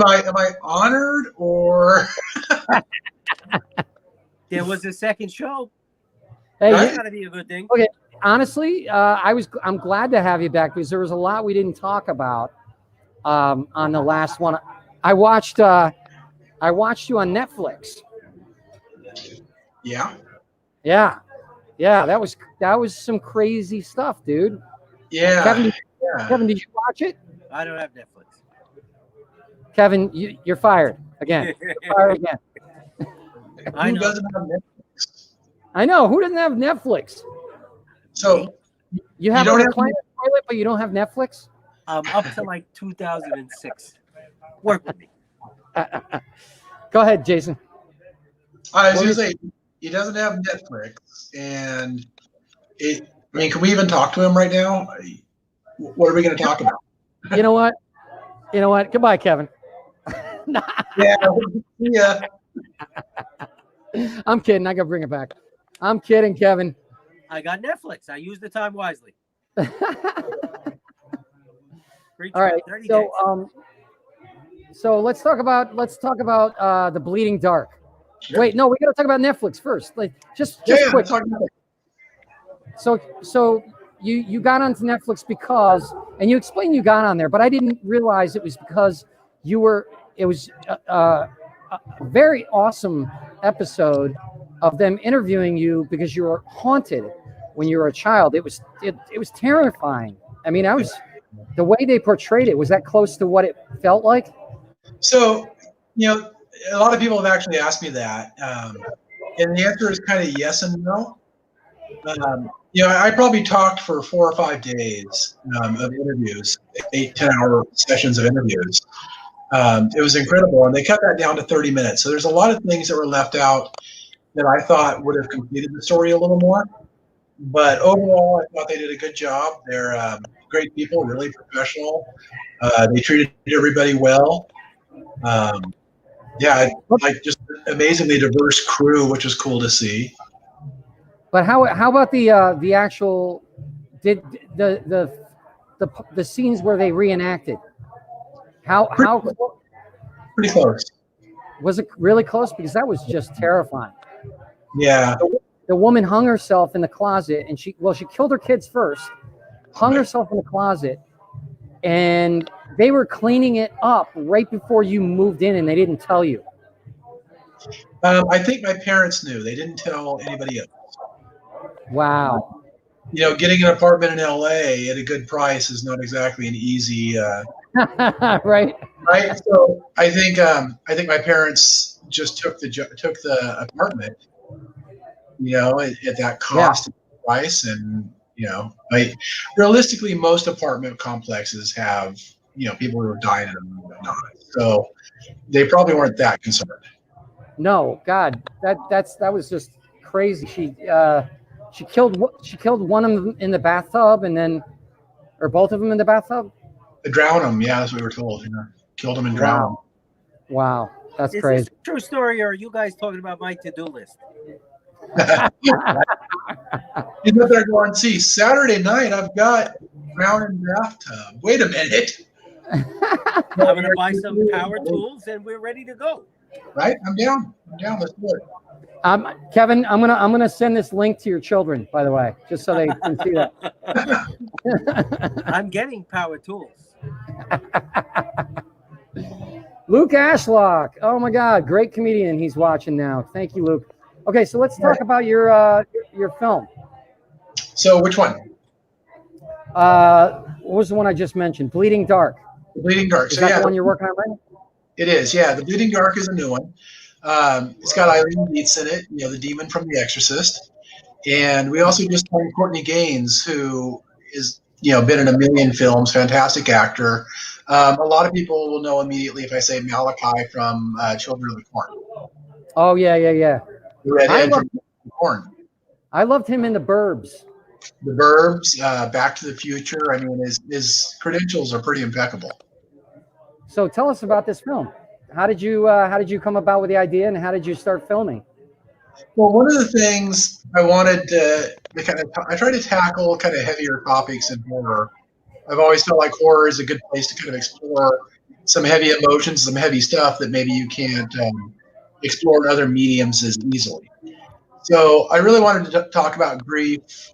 I honored or? There was a second show. Hey, That's got to be a good thing. okay. Honestly, I'm glad to have you back because there was a lot we didn't talk about on the last one. I watched you on Netflix. Yeah. That was some crazy stuff, dude. Yeah. Kevin, did you watch it? I don't have Netflix. Kevin, you're fired again. You're fired again. Who doesn't have Netflix? I know. Who doesn't have Netflix? So You have don't a have- recliner toilet, but you don't have Netflix? Up to like 2006. Work with me. Go ahead, Jason. I was going to say he doesn't have Netflix, and can we even talk to him right now? What are we going to talk about? You know what? Goodbye, Kevin. Yeah. I'm kidding. I got to bring it back. I'm kidding, Kevin. I got Netflix. I use the time wisely. All right. So let's talk about the Bleeding Dark. Sure. Wait, no, we got to talk about Netflix first. Like just Yeah, quick. talk about it. So you got onto Netflix because, and you explained you got on there, but I didn't realize it was because it was a very awesome episode of them interviewing you because you were haunted when you were a child. It was terrifying. I mean, the way they portrayed it, was that close to what it felt like? So, a lot of people have actually asked me that. And the answer is kind of yes and no. I probably talked for 4 or 5 days of interviews, 8-10-hour sessions of interviews. It was incredible. And they cut that down to 30 minutes. So there's a lot of things that were left out that I thought would have completed the story a little more. But overall, I thought they did a good job. They're great people, really professional. They treated everybody well. Like just amazingly diverse crew, which was cool to see. But how about the actual the scenes where they reenacted? How Pretty close. Was it really close? Because that was just terrifying. Yeah. The woman hung herself in the closet, and she killed her kids first, hung herself in the closet, and they were cleaning it up right before you moved in, and they didn't tell you. I think my parents knew. They didn't tell anybody else. Wow. Getting an apartment in LA at a good price is not exactly an easy. Right. Right. So I think my parents just took the apartment, at that cost and price, and realistically, most apartment complexes have people who are dying in them and whatnot. So they probably weren't that concerned. No, God, that was just crazy. She killed one of them in the bathtub, and then, or both of them in the bathtub. They drowned them. Yeah, that's what we were told. Killed them and drowned them. Wow, that's Is crazy. this a true story, or are you guys talking about my to-do list? You know, they're going, see, Saturday night I've got drowning bathtub. Wait a minute. I'm going to buy some power tools, and we're ready to go. Right? I'm down. Let's do it. Kevin, I'm gonna send this link to your children, by the way, just so they can see that. I'm getting power tools. Luke Ashlock. Oh my God, great comedian. He's watching now. Thank you, Luke. Okay, so let's talk about your film. So which one? What was the one I just mentioned? Bleeding Dark. Bleeding Dark. Is that the one you're working on right now? It is, yeah. The Bleeding Dark is a new one. It's got Eileen Dietz in it, the demon from The Exorcist. And we also just signed Courtney Gaines, who is, been in a million films, fantastic actor. A lot of people will know immediately if I say Malachi from Children of the Corn. Oh, yeah. The redhead from the Corn. I loved him in The Burbs. The Burbs, Back to the Future. I mean, his credentials are pretty impeccable. So tell us about this film. How did you come about with the idea, and how did you start filming? Well, one of the things I wanted to I try to tackle kind of heavier topics in horror. I've always felt like horror is a good place to kind of explore some heavy emotions, some heavy stuff that maybe you can't explore in other mediums as easily. So I really wanted to talk about grief.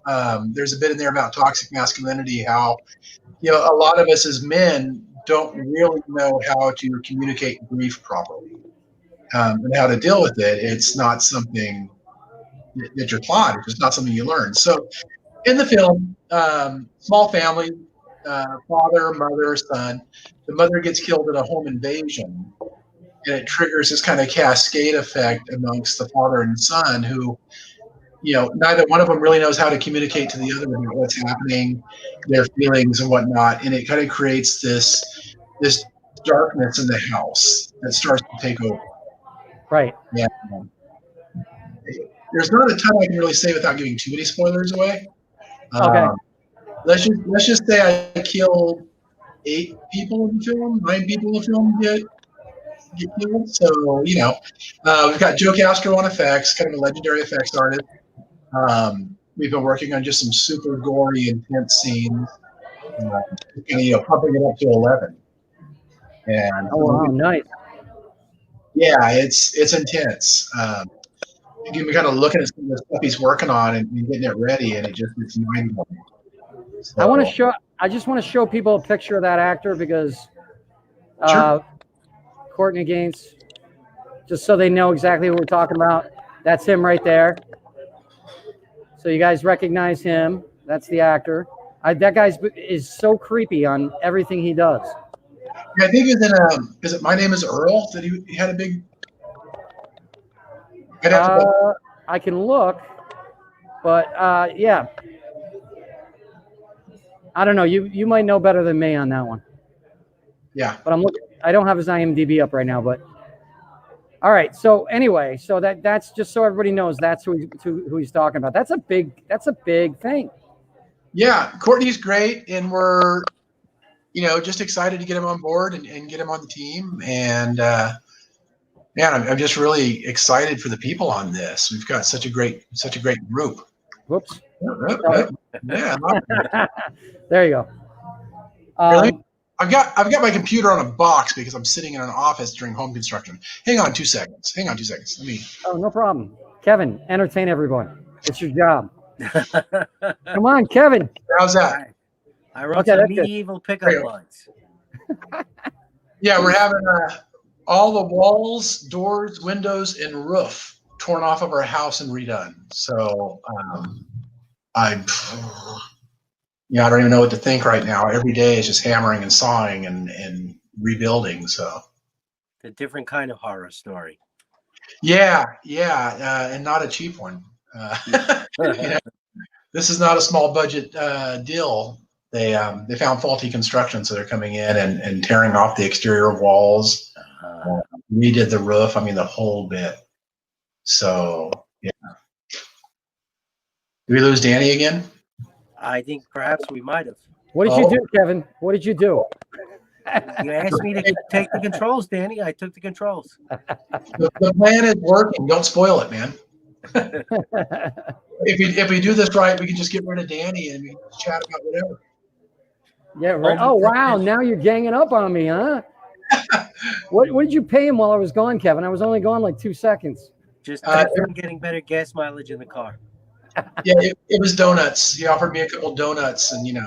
There's a bit in there about toxic masculinity, how a lot of us as men don't really know how to communicate grief properly and how to deal with it. It's not something that you're taught. It's just not something you learn. So in the film, small family, father, mother, son. The mother gets killed in a home invasion, and it triggers this kind of cascade effect amongst the father and son who, neither one of them really knows how to communicate to the other about what's happening, their feelings and whatnot. And it kind of creates this darkness in the house that starts to take over. Right. Yeah. There's not a ton I can really say without giving too many spoilers away. Okay. Let's just say I killed 8 people in the film, 9 people in the film get killed. So, we've got Joe Castro on effects, kind of a legendary effects artist. We've been working on just some super gory, intense scenes, pumping it up to 11. And wow, nice. Yeah, it's intense. You're kind of looking at some of the stuff he's working on and getting it ready, and it's mind-blowing. So, I just want to show people a picture of that actor because Sure. Courtney Gaines, just so they know exactly what we're talking about. That's him right there. So you guys recognize him. That's the actor. That guy is so creepy on everything he does. Yeah, I think he's in is it My Name is Earl? That he had a big. I can look, but yeah. I don't know. You might know better than me on that one. Yeah. But I'm looking. I don't have his IMDb up right now, but all right. So anyway, so that's just so everybody knows that's who he's talking about. That's a big thing. Yeah, Courtney's great, and we're just excited to get him on board and get him on the team. And man, I'm just really excited for the people on this. We've got such a great group. Whoops. Yeah. There you go. Really? I've got my computer on a box because I'm sitting in an office during home construction. Hang on 2 seconds. Let me. Oh, no problem. Kevin, entertain everyone. It's your job. Come on, Kevin. How's that? I wrote some medieval pickup lines. Yeah, we're having all the walls, doors, windows, and roof torn off of our house and redone. So I don't even know what to think right now. Every day is just hammering and sawing and rebuilding. So a different kind of horror story. Yeah, and not a cheap one. This is not a small budget deal. They found faulty construction, so they're coming in and tearing off the exterior walls. Redid the roof. I mean, the whole bit. So yeah. Did we lose Danny again? I think perhaps we might have. What did you do, Kevin? What did you do? You asked me to take the controls, Danny. I took the controls. The plan is working. Don't spoil it, man. If we do this right, we can just get rid of Danny and we can chat about whatever. Yeah, right. Oh, wow. Now you're ganging up on me, huh? What did you pay him while I was gone, Kevin? I was only gone like 2 seconds. Just getting better gas mileage in the car. Yeah, it was donuts. He offered me a couple donuts, and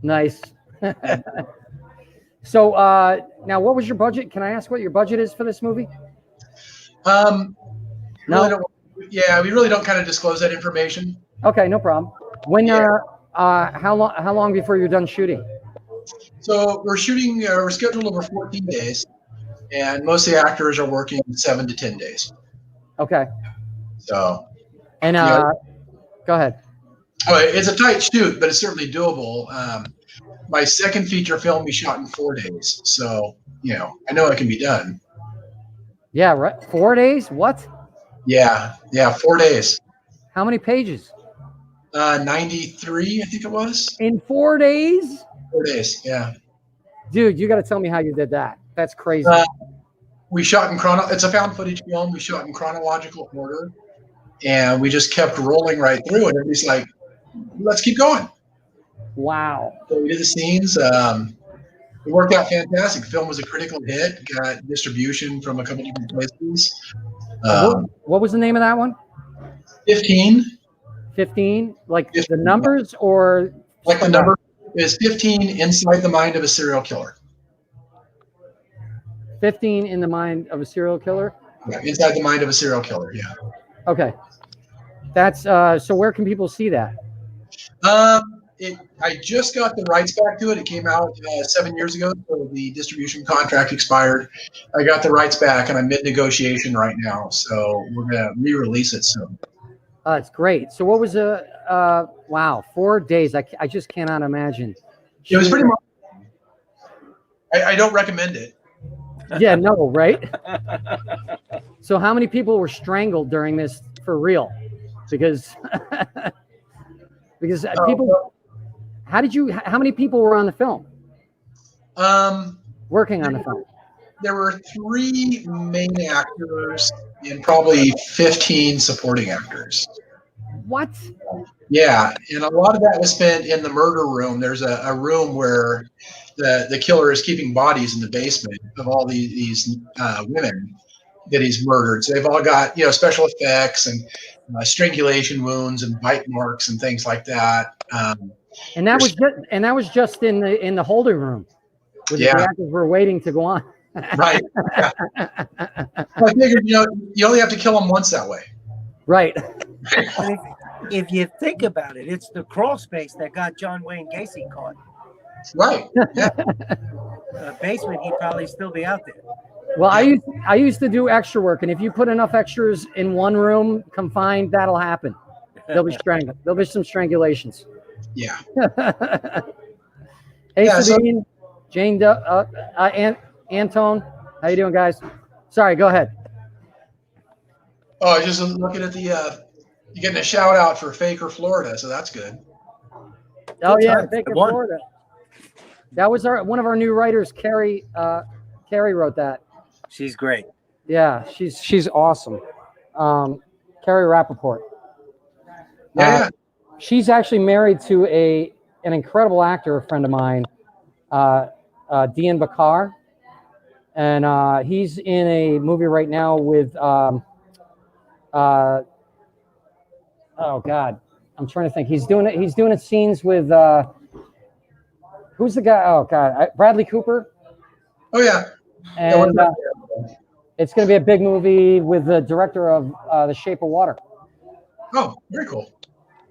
Nice. So now, what was your budget? Can I ask what your budget is for this movie? No. No. We really don't kind of disclose that information. Okay, no problem. When? How long before you're done shooting? So we're shooting. We're scheduled over 14 days, and most of the actors are working 7 to 10 days. Okay. So. And go ahead. Oh, it's a tight shoot, but it's certainly doable. My second feature film we shot in 4 days, so I know it can be done. Yeah, right. 4 days? What? Yeah, 4 days. How many pages? 93, I think it was. In 4 days? 4 days, yeah. Dude, you got to tell me how you did that. That's crazy. We shot in it's a found footage film. We shot in chronological order, and we just kept rolling right through it. And it's like, let's keep going. Wow. So we did the scenes. It worked out fantastic. The film was a critical hit. Got distribution from a couple different places. What was the name of that one? 15. 15? Like 15. The numbers or? Like the number is 15 inside the mind of a serial killer. 15 in the mind of a serial killer? Yeah, inside the mind of a serial killer, yeah. Okay. That's so where can people see that? I just got the rights back to it. It came out 7 years ago, so the distribution contract expired. I got the rights back, and I'm mid-negotiation right now, so we're going to re-release it soon. It's great. So what was wow, 4 days. I just cannot imagine. It was pretty much. I don't recommend it. Yeah, no, right? So how many people were strangled during this for real? Because people. How many people were on the film? Working on the film. There were 3 main actors and probably 15 supporting actors. What? Yeah, and a lot of that was spent in the murder room. There's a room where the killer is keeping bodies in the basement of all these women that he's murdered. So they've all got special effects and strangulation wounds and bite marks and things like that. And that was just in the holding room, where the actors were waiting to go on. Right. Yeah. I figured you only have to kill them once that way. Right. If you think about it, it's the crawl space that got John Wayne Gacy caught. Right. Yeah. Basement, he'd probably still be out there. Well, I used to do extra work, and if you put enough extras in one room confined, that'll happen. They'll be strangled. There'll be some strangulations. Yeah. Hey, Sabine, Jane, Antone, how you doing, guys? Sorry, go ahead. Oh, I was just looking at you're getting a shout out for Faker, Florida, so that's good. Oh yeah, Faker, Florida. That was one of our new writers, Carrie. Carrie wrote that. She's great. Yeah, she's awesome. Carrie Rappaport. Yeah. She's actually married to an incredible actor, a friend of mine, Dean Bakar, and he's in a movie right now with oh God, I'm trying to think. He's doing scenes with who's the guy? Oh God, Bradley Cooper. Oh yeah. And it's going to be a big movie with the director of The Shape of Water. Oh, very cool.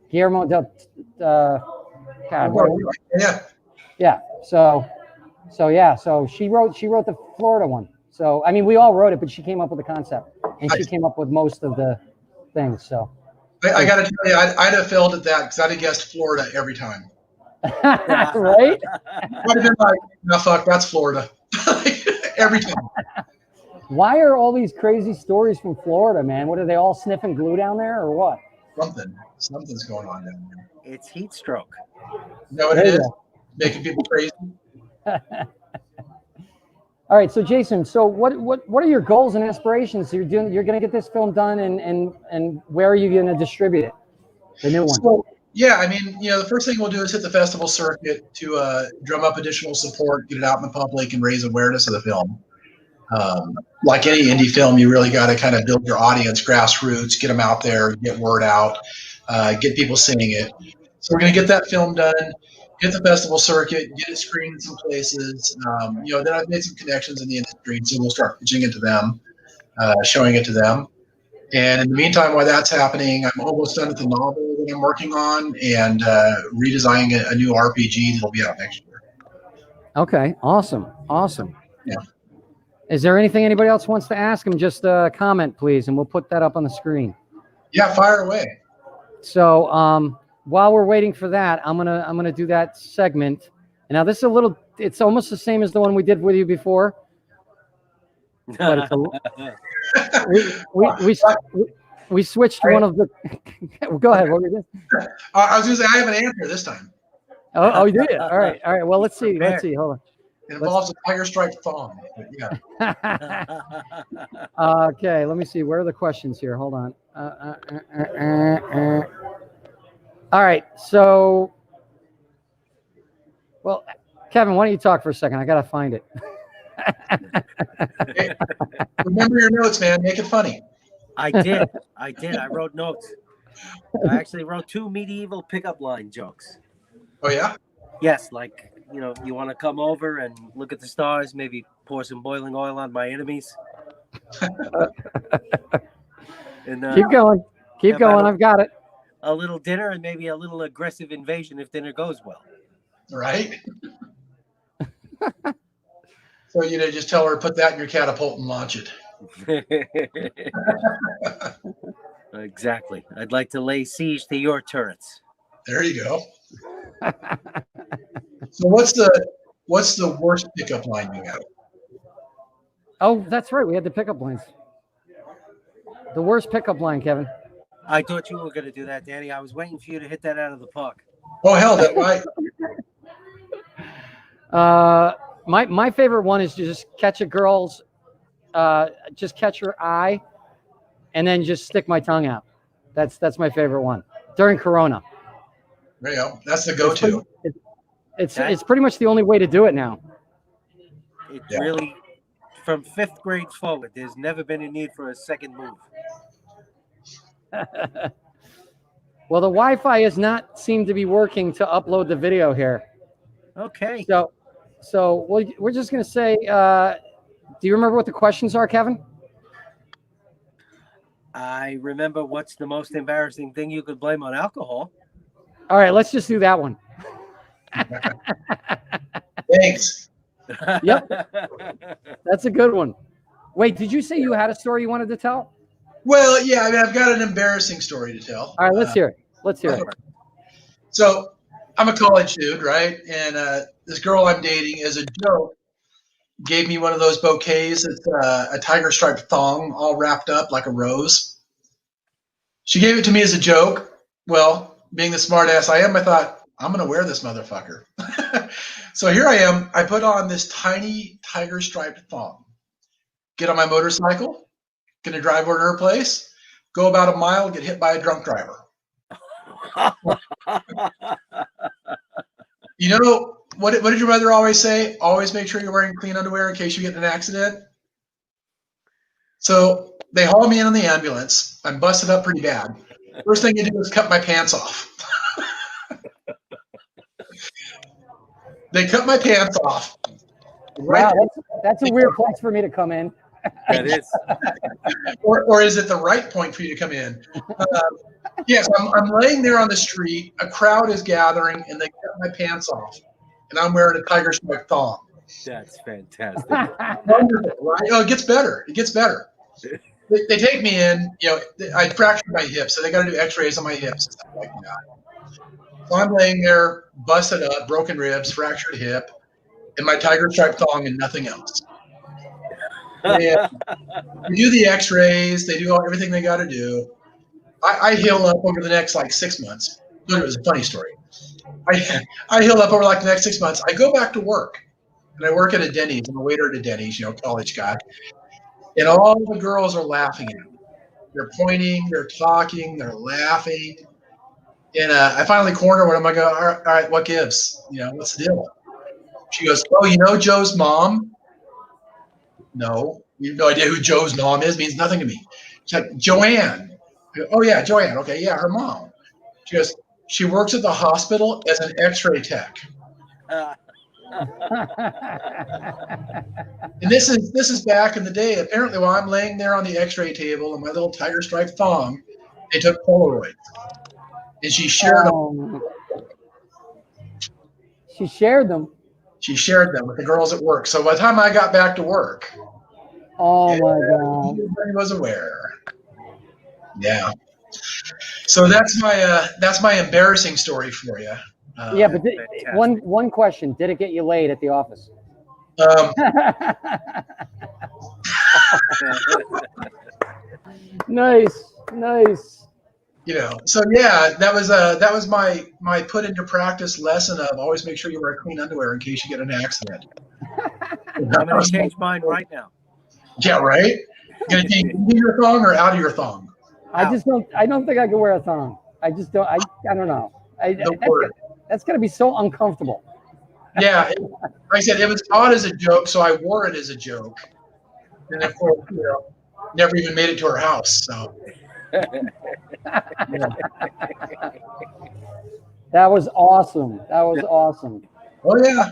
Guillermo del. God. Yeah. Yeah. So she wrote the Florida one. So I mean, we all wrote it, but she came up with the concept, and she came up with most of the things. So I got to tell you, I'd have failed at that because I'd have guessed Florida every time. Right? I'd have been like, no, fuck, that's Florida. Every time. Why are all these crazy stories from Florida, man? What are they all sniffing glue down there, or what? Something's going on down there. It's heat stroke. You know what it is? Making people crazy. All right, so Jason, so what are your goals and aspirations? You're going to get this film done, and where are you going to distribute it? The new one. So, yeah, I mean, the first thing we'll do is hit the festival circuit to drum up additional support, get it out in the public, and raise awareness of the film. Like any indie film, you really got to kind of build your audience, grassroots, get them out there, get word out, get people seeing it. So we're going to get that film done, hit the festival circuit, get it screened in some places. Then I've made some connections in the industry, so we'll start pitching it to them, showing it to them. And in the meantime, while that's happening, I'm almost done with the novel that I'm working on and redesigning a new RPG that'll be out next year. Okay, awesome. Yeah. Is there anything anybody else wants to ask him? Just comment, please, and we'll put that up on the screen. Yeah, fire away. So while we're waiting for that, I'm gonna do that segment. And now this is it's almost the same as the one we did with you before. But it's we switched one of the. Go ahead. What were you doing? I was going to say I have an answer this time. Oh, you did it. All right. Well, let's see. Hold on. It involves a tiger striped thong. But yeah. Okay. Let me see. Where are the questions here? Hold on. All right. So, well, Kevin, why don't you talk for a second? I gotta find it. Hey, remember your notes, man. Make it funny. I did. I wrote notes. I actually wrote 2 medieval pickup line jokes. Oh, yeah? Yes, like, you want to come over and look at the stars, maybe pour some boiling oil on my enemies. And, keep going. I've got it. A little dinner and maybe a little aggressive invasion if dinner goes well. Right? So, just tell her to put that in your catapult and launch it. Exactly. I'd like to lay siege to your turrets. There you go. So what's the worst pickup line you have? Oh, that's right. We had the pickup lines. The worst pickup line, Kevin. I thought you were going to do that, Danny. I was waiting for you to hit that out of the park. Oh, hell, that right. My favorite one is to just catch a girl's, just catch her eye, and then just stick my tongue out. That's my favorite one during Corona. There you go. That's the go-to. It's pretty much the only way to do it now. It really, from 5th grade forward, there's never been a need for a second move. Well, the Wi-Fi does not seem to be working to upload the video here. Okay. So we're just going to say, do you remember what the questions are, Kevin? I remember what's the most embarrassing thing you could blame on alcohol. All right, let's just do that one. Thanks. Yep. That's a good one. Wait, did you say you had a story you wanted to tell? Well, yeah, I mean, I've got an embarrassing story to tell. All right, let's hear it. So I'm a college dude, right? And this girl I'm dating, as a joke, gave me one of those bouquets. It's a tiger striped thong all wrapped up like a rose. She gave it to me as a joke. Well, being the smart ass I am, I thought, I'm going to wear this motherfucker. So here I am. I put on this tiny tiger striped thong, get on my motorcycle, going to drive over to her place, go about a mile, get hit by a drunk driver. What did your mother always say? Always make sure you're wearing clean underwear in case you get in an accident. So they haul me in on the ambulance. I'm busted up pretty bad. First thing you do is cut my pants off. They cut my pants off. Wow, that's a weird place for me to come in. That is. or is it the right point for you to come in? Yes, I'm laying there on the street. A crowd is gathering, and they cut my pants off, and I'm wearing a tiger stripe thong. That's fantastic. Wonderful, right? Oh, it gets better. They take me in. I fractured my hip, so they got to do X-rays on my hips and stuff like that. So I'm laying there, busted up, broken ribs, fractured hip, and my tiger stripe thong and nothing else. They do the X-rays. They do everything they got to do. I heal up over the next like 6 months. It was a funny story. I heal up over like the next 6 months. I go back to work, and I work at a Denny's. I'm a waiter at a Denny's, college guy. And all the girls are laughing at me. They're pointing, they're talking, they're laughing. And I finally corner one of them. I go, all right, what gives? What's the deal? She goes, oh, Joe's mom? No. You have no idea who Joe's mom is. Means nothing to me. She's like, Joanne. I go, oh, yeah, Joanne. Okay, yeah, her mom. She goes, she works at the hospital as an X-ray tech. And this is back in the day. Apparently, while I'm laying there on the X-ray table in my little tiger stripe thong, they took Polaroids, and she shared them. She shared them. She shared them with the girls at work. So by the time I got back to work, oh my God, everybody was aware. Yeah. So that's my embarrassing story for you. Yeah, but one question: did it get you laid at the office? Nice. So yeah, that was my put into practice lesson of always make sure you wear clean underwear in case you get an accident. I'm going to change mine right now. Yeah, right. Going to change into your thong or out of your thong? I don't think I can wear a thong. I just don't. I don't know. That's going to be so uncomfortable. Yeah, like I said, it was taught as a joke, so I wore it as a joke, and of course, never even made it to her house. So. Yeah. That was awesome. Oh yeah.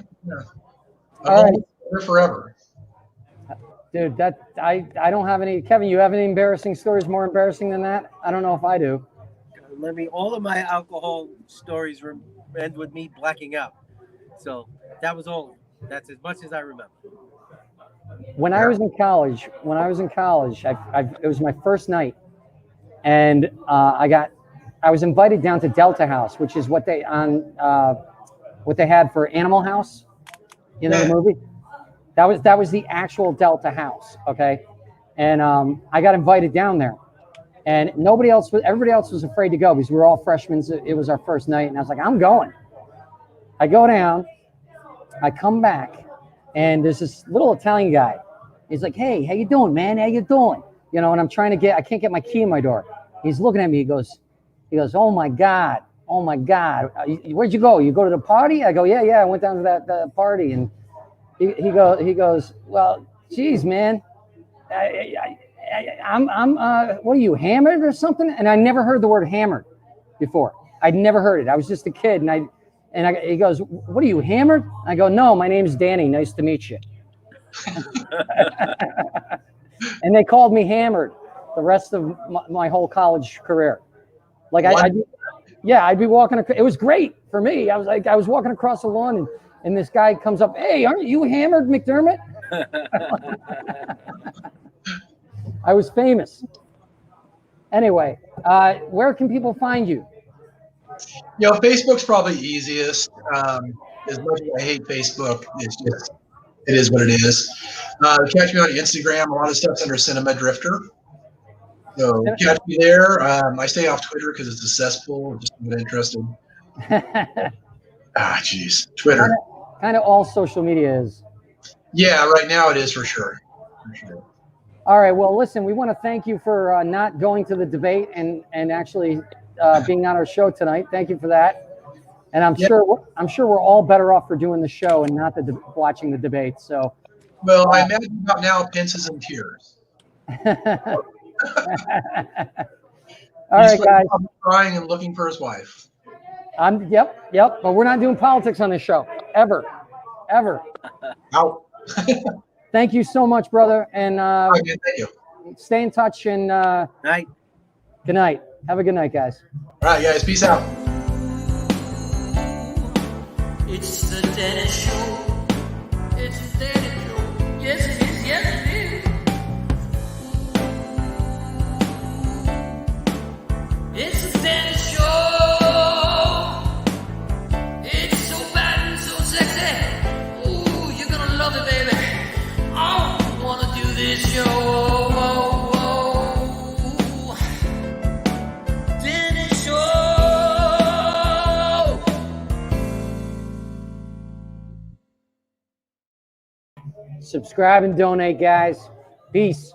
All right. Here forever. Dude, I don't have any. Kevin, you have any embarrassing stories more embarrassing than that? I don't know if I do. All of my alcohol stories end with me blacking out. So that was all. That's as much as I remember. When I was in college, it was my first night, and I was invited down to Delta House, which is what they had for Animal House, the movie. That was the actual Delta House, okay? And I got invited down there, and everybody else was afraid to go because we were all freshmen. So it was our first night, and I was like, I'm going. I go down, I come back, and there's this little Italian guy. He's like, hey, how you doing, man? How you doing? And I'm trying to I can't get my key in my door. He's looking at me. He goes, oh my God. Where'd you go? You go to the party? I go, yeah, I went down to that party. And he goes, well, geez, man, I'm what are you, hammered or something? And I never heard the word hammered before. I'd never heard it. I was just a kid, and he goes, what are you, hammered? I go, no, my name's Danny. Nice to meet you. And they called me hammered the rest of my whole college career. Like I'd be walking. It was great for me. I was walking across the lawn, and this guy comes up. Hey, aren't you hammered, McDermott? I was famous. Anyway, where can people find you? Facebook's probably easiest. As much as I hate Facebook, it is what it is. Catch me on Instagram. A lot of stuff's under Cinema Drifter. So catch me there. I stay off Twitter because it's a cesspool. I'm just not interested. Jeez. Twitter. Kind of all social media is. Yeah, right now it is for sure. All right. Well, listen, we want to thank you for not going to the debate and actually being on our show tonight. Thank you for that. And I'm sure we're all better off for doing the show and not watching the debate. So. Well, I imagine about now Pence in tears. All right, guys. Crying and looking for his wife. Yep. But we're not doing politics on this show ever. Out. Thank you so much, brother. And thank you. Stay in touch. And night. Good night. Have a good night, guys. All right, guys. Peace out. It's the Dennis Show. It's the Dennis Show. Yes, it is. Yes, it is. It's the Dennis Show. It's so bad and so sexy. Ooh, you're gonna love it, baby. I wanna do this Subscribe and donate, guys. Peace.